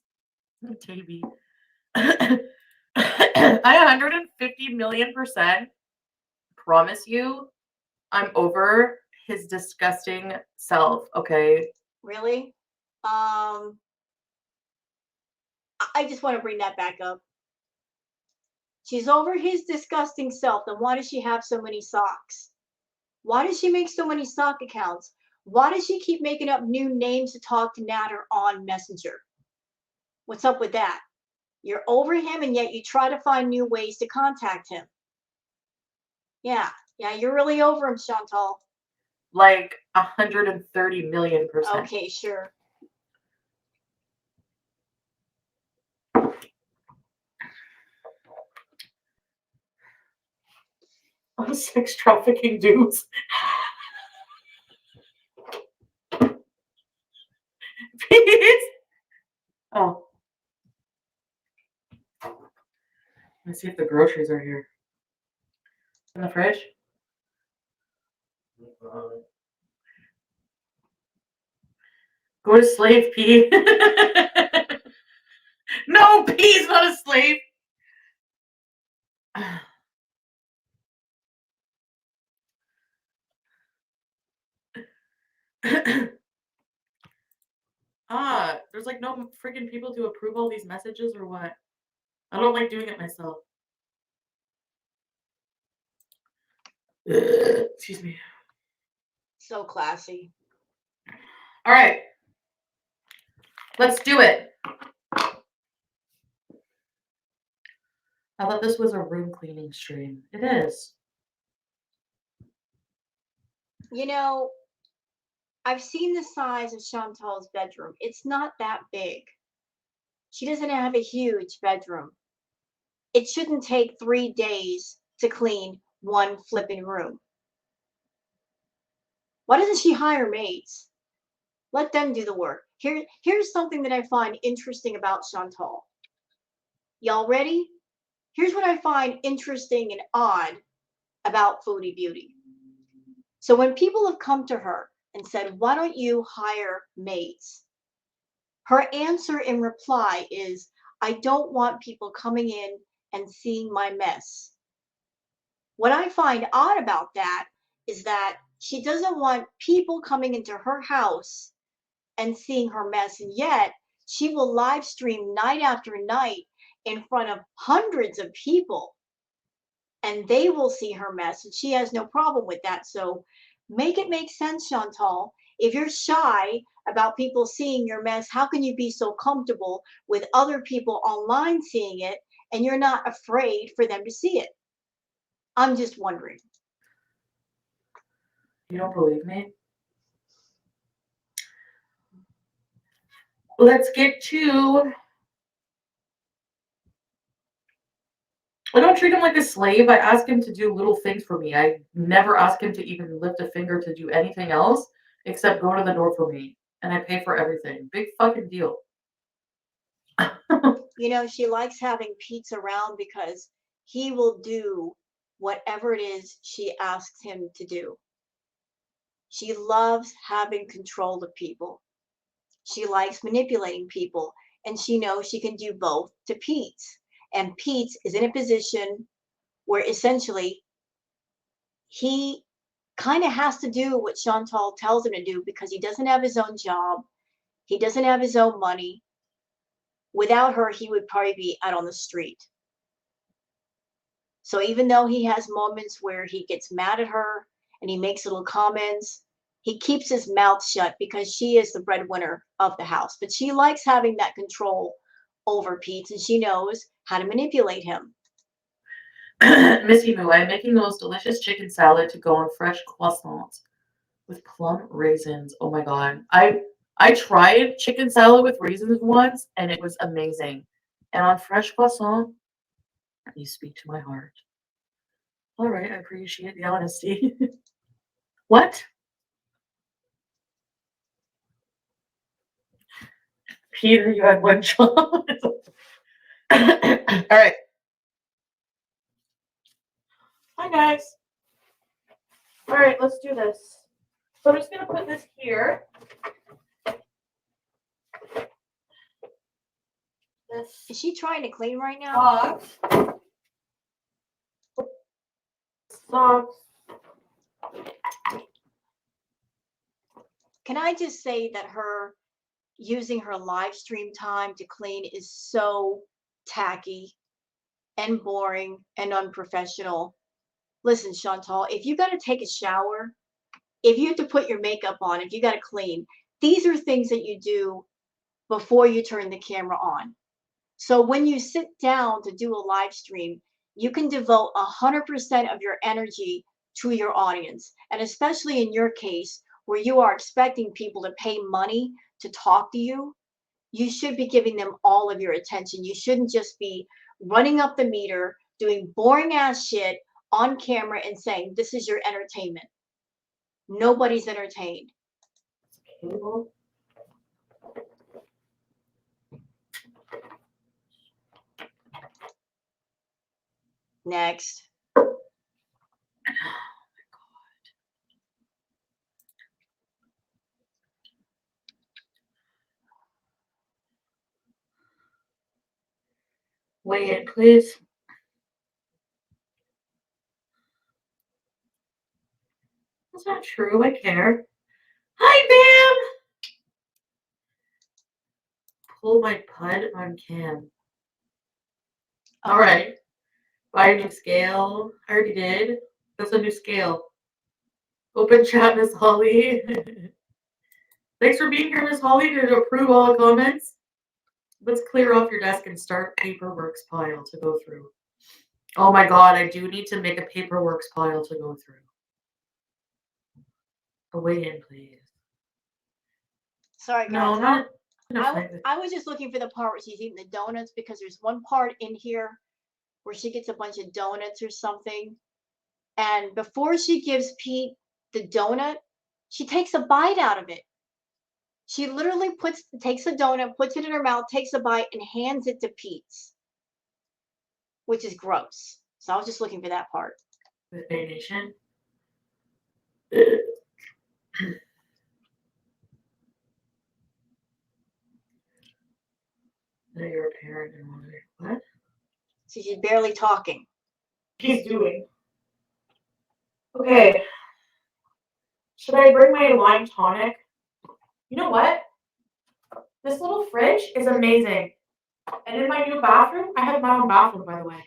Davey, I 150,000,000% promise you I'm over his disgusting self, okay? Really? I just want to bring that back up. She's over his disgusting self. Then why does she have so many socks? Why does she make so many sock accounts? Why does she keep making up new names to talk to Natter on Messenger? What's up with that? You're over him and yet you try to find new ways to contact him. Yeah, you're really over him, Chantal. Like 130,000,000%. Okay, sure. Sex trafficking dudes. Please. Oh. Let's see if the groceries are here. In the fridge? Go to slave, P. No, P's not a slave. There's like no freaking people to approve all these messages or what? I don't like doing it myself. Excuse me. So classy. All right. Let's do it. I thought this was a room cleaning stream. It is. You know, I've seen the size of Chantal's bedroom. It's not that big. She doesn't have a huge bedroom. It shouldn't take 3 days to clean one flipping room. Why doesn't she hire maids? Let them do the work. Here's something that I find interesting about Chantal. Y'all ready? Here's what I find interesting and odd about Foodie Beauty. So when people have come to her and said, why don't you hire maids? Her answer in reply is, I don't want people coming in and seeing my mess. What I find odd about that is that she doesn't want people coming into her house and seeing her mess, and yet she will live stream night after night in front of hundreds of people and they will see her mess, and she has no problem with that. So make it make sense, Chantal. If you're shy about people seeing your mess, how can you be so comfortable with other people online seeing it and you're not afraid for them to see it? I'm just wondering. You don't believe me? Let's get to... I don't treat him like a slave. I ask him to do little things for me. I never ask him to even lift a finger to do anything else except go to the door for me. And I pay for everything. Big fucking deal. You know, she likes having Pete around because he will do whatever it is she asks him to do. She loves having control of people. She likes manipulating people, and she knows she can do both to Pete. And Pete is in a position where essentially he kind of has to do what Chantal tells him to do because he doesn't have his own job. He doesn't have his own money. Without her, he would probably be out on the street. So even though he has moments where he gets mad at her and he makes little comments, he keeps his mouth shut because she is the breadwinner of the house. But she likes having that control over Pete, and she knows how to manipulate him. Missy Moo, I'm making the most delicious chicken salad to go on fresh croissants with plum raisins. Oh my god. I tried chicken salad with raisins once and it was amazing. And on fresh croissant, you speak to my heart. All right, I appreciate the honesty. What? Peter, you had one job. All right. Hi, guys. All right, let's do this. So I'm just gonna put this here. This Is she trying to clean right now? socks. Can I just say that her using her live stream time to clean is so tacky and boring and unprofessional. Listen, Chantal, if you got to take a shower, if you have to put your makeup on, if you got to clean, these are things that you do before you turn the camera on. So when you sit down to do a live stream, you can devote 100% of your energy to your audience. And especially in your case, where you are expecting people to pay money to talk to you, you should be giving them all of your attention. You shouldn't just be running up the meter, doing boring ass shit on camera and saying, this is your entertainment. Nobody's entertained. Cable. Next. Weigh in, please. That's not true. I care. Hi, Bam! Pull my pud on cam. All right. Buy a new scale. I already did. That's a new scale. Open chat, Miss Holly. Thanks for being here, Miss Holly, to approve all the comments. Let's clear off your desk and start paperworks pile to go through. Oh my god, I do need to make a paperworks pile to go through. A weigh-in, please. Sorry, guys. No, not. I was just looking for the part where she's eating the donuts because there's one part in here where she gets a bunch of donuts or something. And before she gives Pete the donut, she takes a bite out of it. She literally takes a donut, puts it in her mouth, takes a bite, and hands it to Pete, which is gross. So I was just looking for that part. With Nation. That you're a parent and wondering what? So she's barely talking. She's doing. Okay. Should I bring my lime tonic? You know what? This little fridge is amazing. And in my new bathroom, I have my own bathroom, by the way.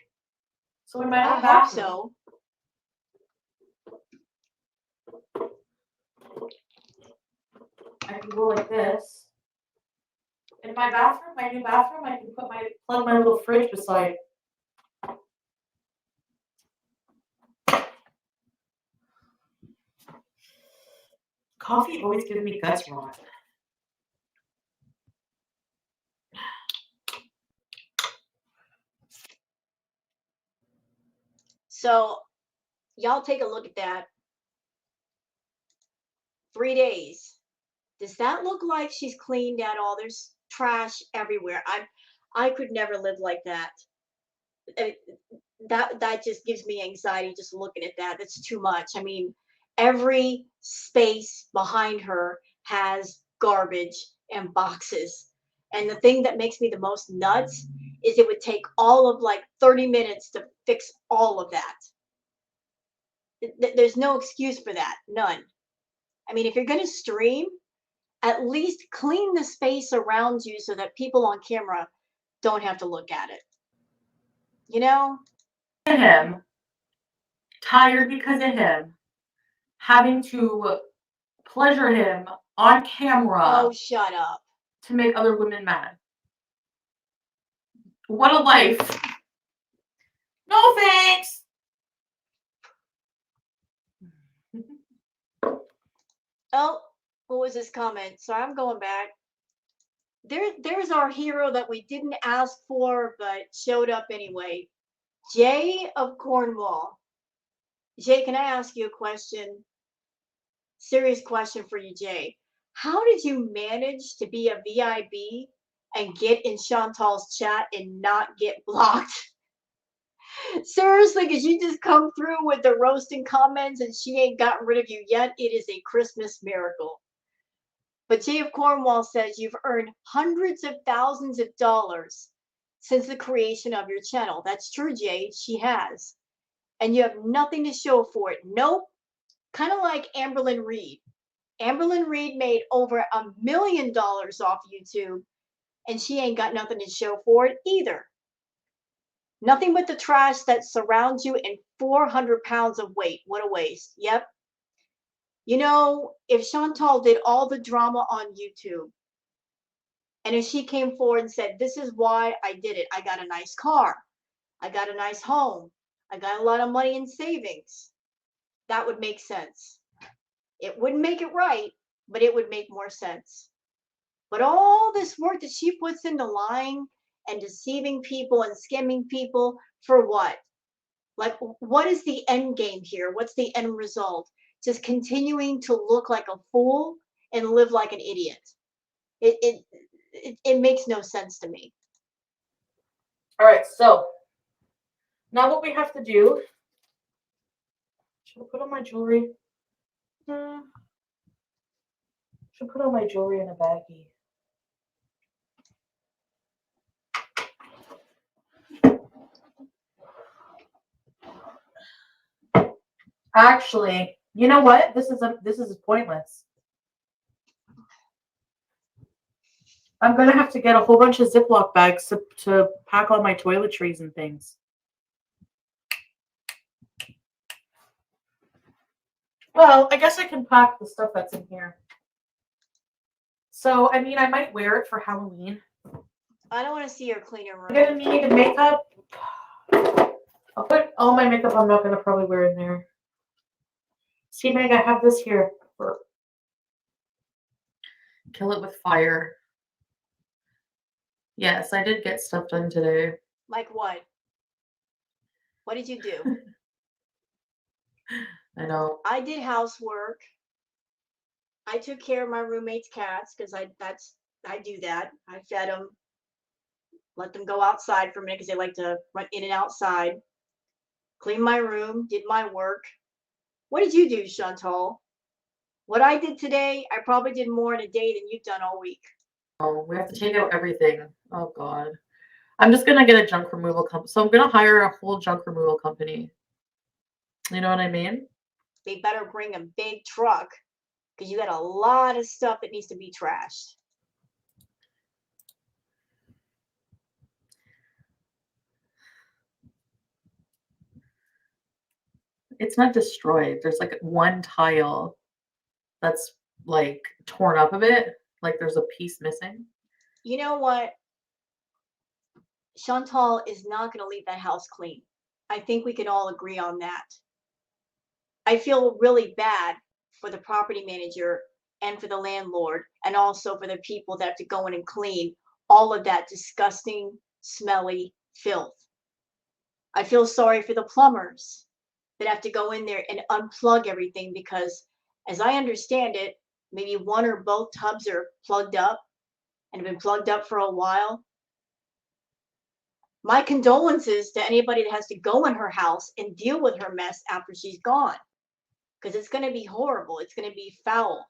So in my own bathroom. So. I can go like this. In my bathroom, my new bathroom, I can plug my little fridge beside. Coffee always gives me guts rot. So, y'all take a look at that. 3 days. Does that look like she's cleaned out all? There's trash everywhere. I could never live like that. That just gives me anxiety just looking at that. That's too much. I mean, every space behind her has garbage and boxes. And the thing that makes me the most nuts is it would take all of like 30 minutes to fix all of that. There's no excuse for that. None. I mean, if you're going to stream, at least clean the space around you so that people on camera don't have to look at it. You know? Him. Tired because of him. Having to pleasure him on camera. Oh, shut up. To make other women mad. What a life. No thanks. Oh, what was this comment? So I'm going back. There's our hero that we didn't ask for, but showed up anyway. Jay of Cornwall. Jay, can I ask you a question? Serious question for you, Jay. How did you manage to be a VIB and get in Chantal's chat and not get blocked? Seriously, because you just come through with the roasting comments and she ain't gotten rid of you yet. It is a Christmas miracle. But Jay of Cornwall says you've earned hundreds of thousands of dollars since the creation of your channel. That's true, Jay. She has. And you have nothing to show for it. Nope. Kind of like Amberlyn Reed. Amberlyn Reed made over $1 million off YouTube, and she ain't got nothing to show for it either. Nothing but the trash that surrounds you and 400 pounds of weight. What a waste. Yep. You know, if Chantal did all the drama on YouTube, and if she came forward and said, this is why I did it. I got a nice car. I got a nice home. I got a lot of money in savings. That would make sense. It wouldn't make it right, but it would make more sense. But all this work that she puts into lying and deceiving people and skimming people for what? Like, what is the end game here? What's the end result? Just continuing to look like a fool and live like an idiot. It makes no sense to me. All right, so now what we have to do, should I put on my jewelry? Should put all my jewelry in a baggie. Actually, you know what? This is pointless. I'm gonna have to get a whole bunch of Ziploc bags to pack all my toiletries and things. Well, I guess I can pack the stuff that's in here. So, I mean, I might wear it for Halloween. I don't want to see her clean her room. I'm gonna need makeup. I'll put all my makeup I'm not gonna probably wear in there. See, Meg, I have this here for Kill It With Fire. Yes, I did get stuff done today. Like what? What did you do? I know. I did housework. I took care of my roommate's cats because I do that. I fed them, let them go outside for a minute because they like to run in and outside. Cleaned my room, did my work. What did you do, Chantal? What I did today, I probably did more in a day than you've done all week. Oh, we have to take out everything. Oh God. I'm just gonna get a junk removal company. So I'm gonna hire a whole junk removal company. You know what I mean? They better bring a big truck because you got a lot of stuff that needs to be trashed. It's not destroyed. There's like one tile that's like torn up a bit. Like there's a piece missing. You know what? Chantal is not going to leave that house clean. I think we can all agree on that. I feel really bad for the property manager and for the landlord and also for the people that have to go in and clean all of that disgusting, smelly filth. I feel sorry for the plumbers that have to go in there and unplug everything because, as I understand it, maybe one or both tubs are plugged up and have been plugged up for a while. My condolences to anybody that has to go in her house and deal with her mess after she's gone, because it's going to be horrible. It's going to be foul.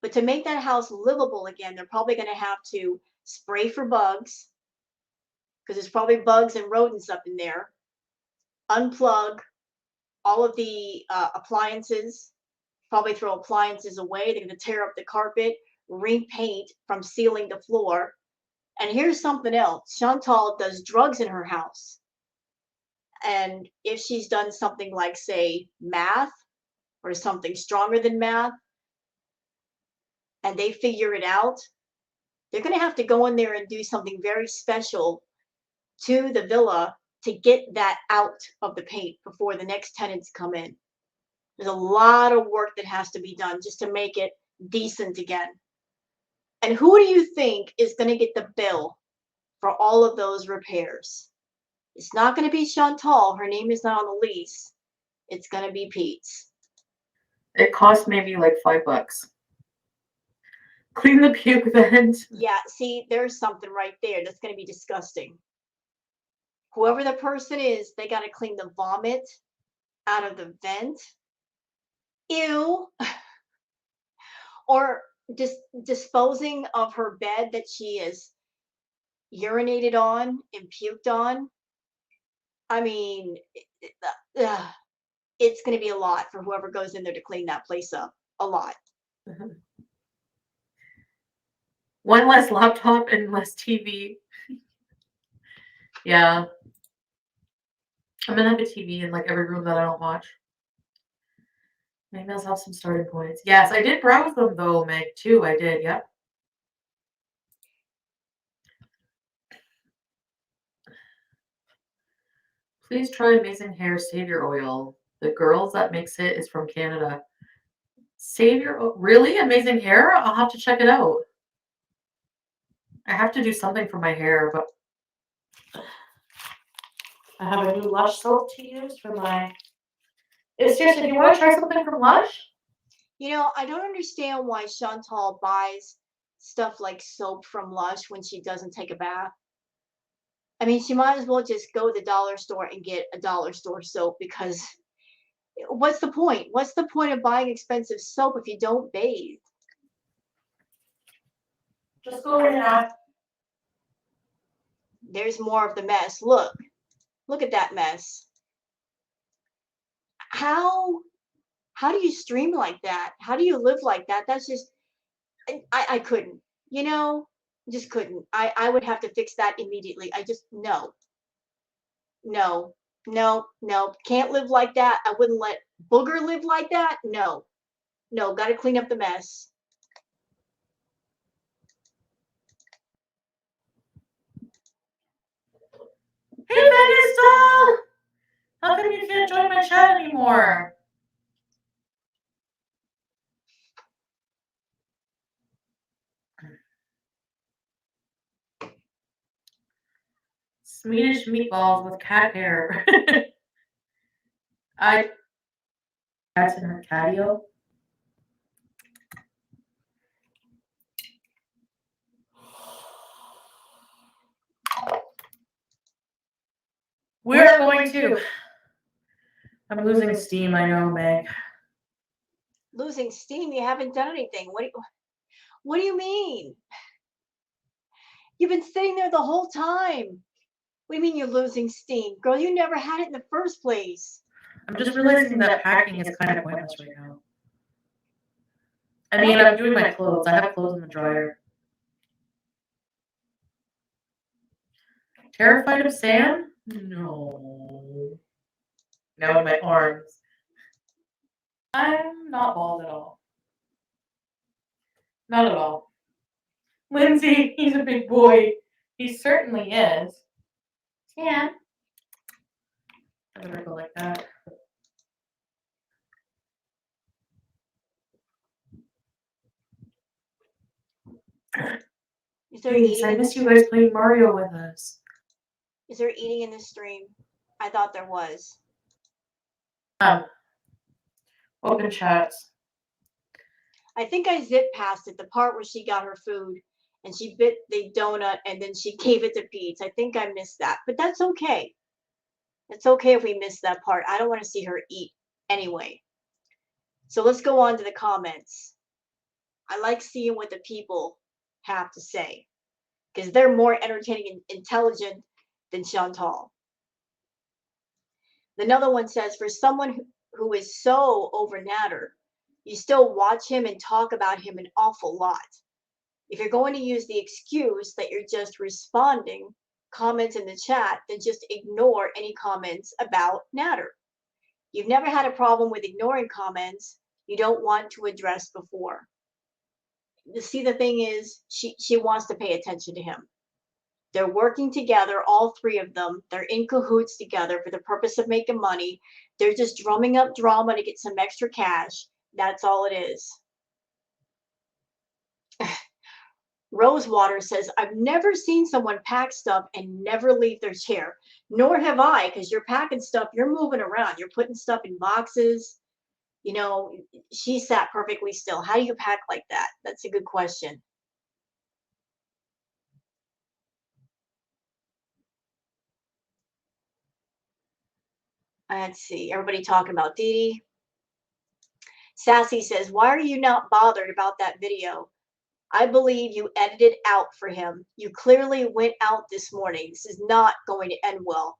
But to make that house livable again, they're probably going to have to spray for bugs, because there's probably bugs and rodents up in there. Unplug all of the appliances, probably throw appliances away. They're going to tear up the carpet, repaint from ceiling to floor. And here's something else. Chantal does drugs in her house. And if she's done something like, say, math or something stronger than math, and they figure it out, they're going to have to go in there and do something very special to the villa to get that out of the paint before the next tenants come in. There's a lot of work that has to be done just to make it decent again. And who do you think is going to get the bill for all of those repairs? It's not going to be Chantal. Her name is not on the lease. It's going to be Pete's. It cost maybe like $5. Clean the puke vent. Yeah, see, there's something right there that's going to be disgusting. Whoever the person is, they got to clean the vomit out of the vent. Ew. Or just disposing of her bed that she is urinated on and puked on. I mean, it's going to be a lot for whoever goes in there to clean that place up. A lot. One less laptop and less TV. Yeah. I'm gonna have a TV in like every room that I don't watch. Maybe I'll have some starting points. Yes, I did browse them though, Meg, too. I did, yep. Please try Amazing Hair Savior Oil. The girls that makes it is from Canada. Savior Oil? Really? Amazing Hair? I'll have to check it out. I have to do something for my hair, but I have a new Lush soap to use for my... Seriously, do you want to try something from Lush? You know, I don't understand why Chantal buys stuff like soap from Lush when she doesn't take a bath. I mean, she might as well just go to the dollar store and get a dollar store soap, because what's the point? What's the point of buying expensive soap if you don't bathe? Just go in and ask. There's more of the mess. Look at that mess. How do you stream like that? How do you live like that? That's just, I couldn't, you know, just couldn't. I would have to fix that immediately. I just, no, can't live like that. I wouldn't let Booger live like that. No, got to clean up the mess. Hey, Megastar! How come you can't join my chat anymore? Swedish meatballs with cat hair. Cat's in her catio. We're going to. I'm losing steam, I know, Meg. Losing steam? You haven't done anything. What do you mean? You've been sitting there the whole time. What do you mean you're losing steam? Girl, you never had it in the first place. I'm just realizing that packing is kind of pointless right now. I mean, I'm doing my clothes. I have clothes in the dryer. Terrified of sand? No. Now in my arms. I'm not bald at all. Not at all. Lindsay, he's a big boy. He certainly is. Tan. I better go like that. Thanks, I miss you guys playing Mario with us. Is there eating in this stream? I thought there was. Open chats. I think I zipped past it, the part where she got her food and she bit the donut and then she gave it to Pete. I think I missed that, but that's okay. It's okay if we miss that part. I don't want to see her eat anyway. So let's go on to the comments. I like seeing what the people have to say, because they're more entertaining and intelligent than Chantal. Another one says, for someone who is so over Natter, you still watch him and talk about him an awful lot. If you're going to use the excuse that you're just responding comments in the chat, then just ignore any comments about Natter. You've never had a problem with ignoring comments you don't want to address before. See, the thing is, she wants to pay attention to him. They're working together, all three of them. They're in cahoots together for the purpose of making money. They're just drumming up drama to get some extra cash. That's all it is. Rosewater says, I've never seen someone pack stuff and never leave their chair. Nor have I, because you're packing stuff, you're moving around. You're putting stuff in boxes. You know, she sat perfectly still. How do you pack like that? That's a good question. Let's see. Everybody talking about Dee Dee. Sassy says, why are you not bothered about that video? I believe you edited out for him. You clearly went out this morning. This is not going to end well.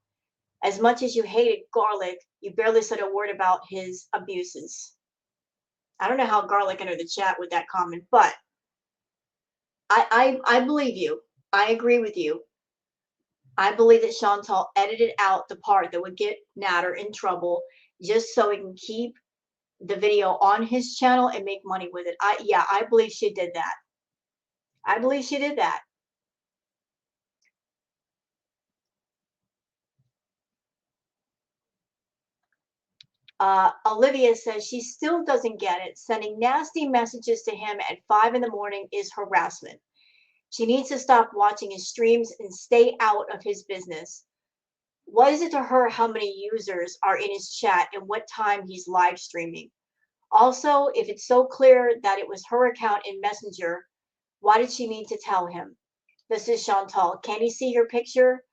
As much as you hated Garlic, you barely said a word about his abuses. I don't know how Garlic entered the chat with that comment, but I believe you. I agree with you. I believe that Chantal edited out the part that would get Natter in trouble just so he can keep the video on his channel and make money with it. I believe she did that. I believe she did that. Olivia says she still doesn't get it. Sending nasty messages to him at 5 in the morning is harassment. She needs to stop watching his streams and stay out of his business. What is it to her how many users are in his chat and what time he's live streaming? Also, if it's so clear that it was her account in Messenger, why did she need to tell him? This is Chantal. Can he see her picture?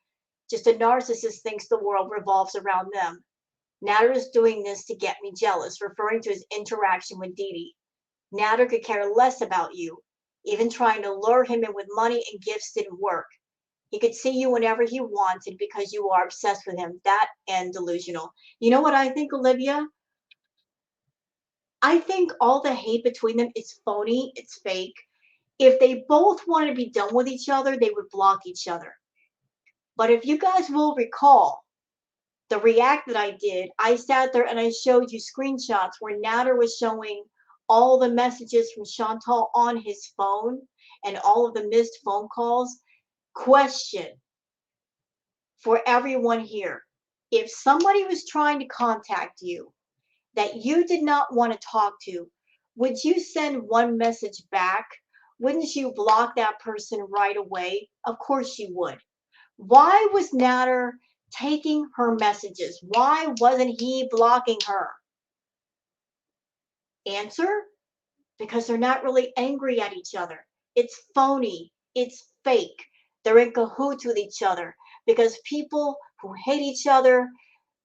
Just a narcissist thinks the world revolves around them. Natter is doing this to get me jealous, referring to his interaction with Dee Dee. Natter could care less about you. Even trying to lure him in with money and gifts didn't work. He could see you whenever he wanted because you are obsessed with him. That and delusional. You know what I think, Olivia? I think all the hate between them is phony. It's fake. If they both wanted to be done with each other, they would block each other. But if you guys will recall, the react that I did, I sat there and I showed you screenshots where Natter was showing all the messages from Chantal on his phone and all of the missed phone calls. Question for everyone here. If somebody was trying to contact you that you did not want to talk to, would you send one message back? Wouldn't you block that person right away? Of course you would. Why was Natter taking her messages? Why wasn't he blocking her? Answer? Because they're not really angry at each other. It's phony. It's fake. They're in cahoots with each other because people who hate each other,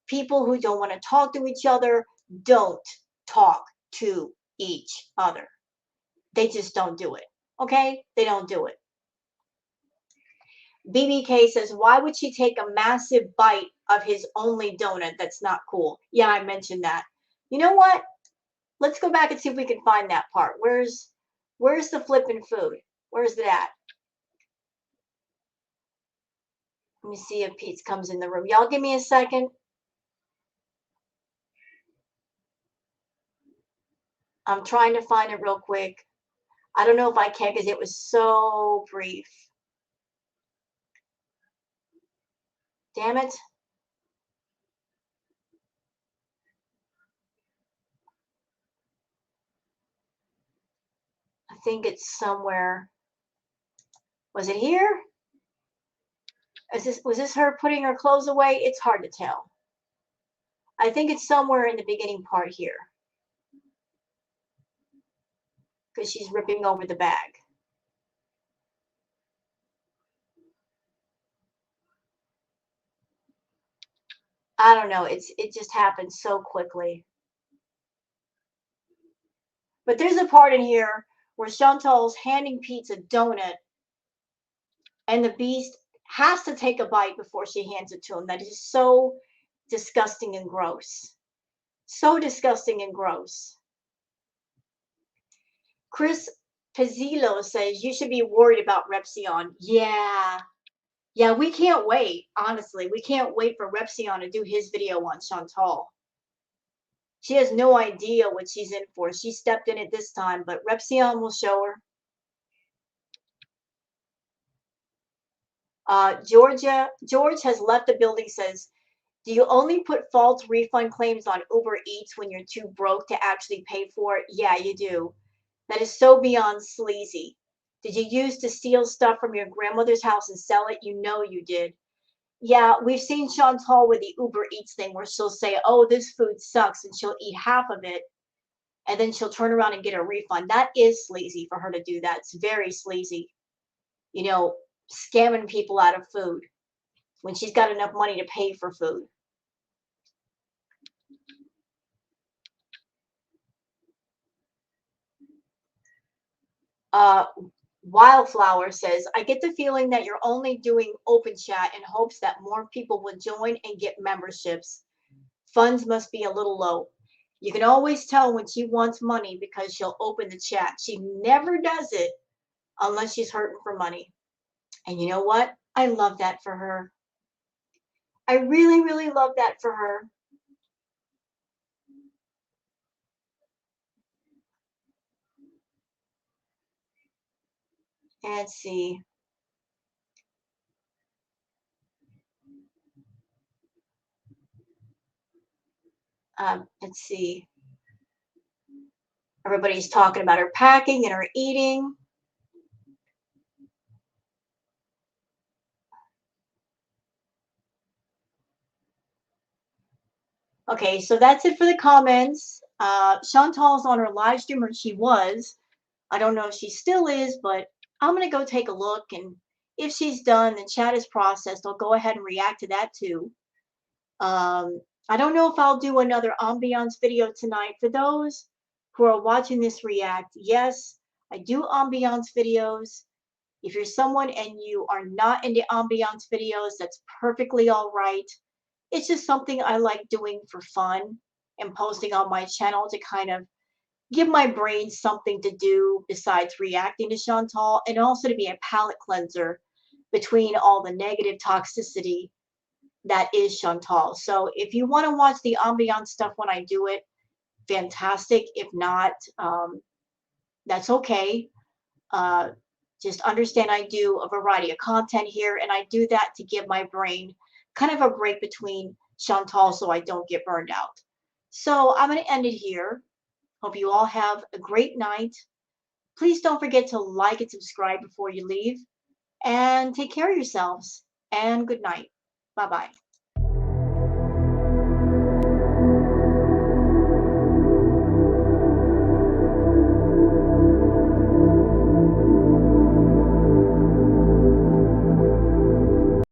people who don't want to talk to each other, don't talk to each other. They just don't do it. Okay? They don't do it. BBK says, why would she take a massive bite of his only donut? That's not cool. Yeah, I mentioned that. You know what? Let's go back and see if we can find that part. Where's the flipping food? Where's that? Let me see if Pete comes in the room. Y'all give me a second. I'm trying to find it real quick. I don't know if I can because it was so brief. Damn it. I think it's somewhere. Was it here? Was this her putting her clothes away? It's hard to tell. I think it's somewhere in the beginning part here. Because she's ripping over the bag. I don't know. It just happened so quickly. But there's a part in here where Chantal's handing Pete a donut, and the beast has to take a bite before she hands it to him. That is so disgusting and gross. So disgusting and gross. Chris Pizzillo says you should be worried about Repsion. Yeah. Yeah, we can't wait. Honestly, we can't wait for Repsion to do his video on Chantal. She has no idea what she's in for. She stepped in it this time, but Repsion will show her. George has left the building, says, do you only put false refund claims on Uber Eats when you're too broke to actually pay for it? Yeah, you do. That is so beyond sleazy. Did you use to steal stuff from your grandmother's house and sell it? You know you did. Yeah, we've seen Chantal with the Uber Eats thing where she'll say, oh, this food sucks, and she'll eat half of it, and then she'll turn around and get a refund. That is sleazy for her to do that. It's very sleazy. You know, scamming people out of food when she's got enough money to pay for food. Uh, Wildflower says, I get the feeling that you're only doing open chat in hopes that more people will join and get memberships. Funds must be a little low. You can always tell when she wants money because she'll open the chat. She never does it unless she's hurting for money. And you know what? I love that for her. I really, really love that for her. And let's see. Let's see. Everybody's talking about her packing and her eating. Okay, so that's it for the comments. Chantal's on her live stream, or she was. I don't know if she still is, but I'm going to go take a look. And if she's done, the chat is processed, I'll go ahead and react to that too. I don't know if I'll do another ambiance video tonight. For those who are watching this react, yes, I do ambiance videos. If you're someone and you are not into ambiance videos, that's perfectly all right. It's just something I like doing for fun and posting on my channel to kind of give my brain something to do besides reacting to Chantal, and also to be a palate cleanser between all the negative toxicity that is Chantal. So if you want to watch the ambiance stuff when I do it, fantastic. If not, that's okay. Uh, just understand I do a variety of content here, and I do that to give my brain kind of a break between Chantal so I don't get burned out. So I'm going to end it here. Hope you all have a great night. Please don't forget to like and subscribe before you leave. And take care of yourselves. And good night. Bye bye.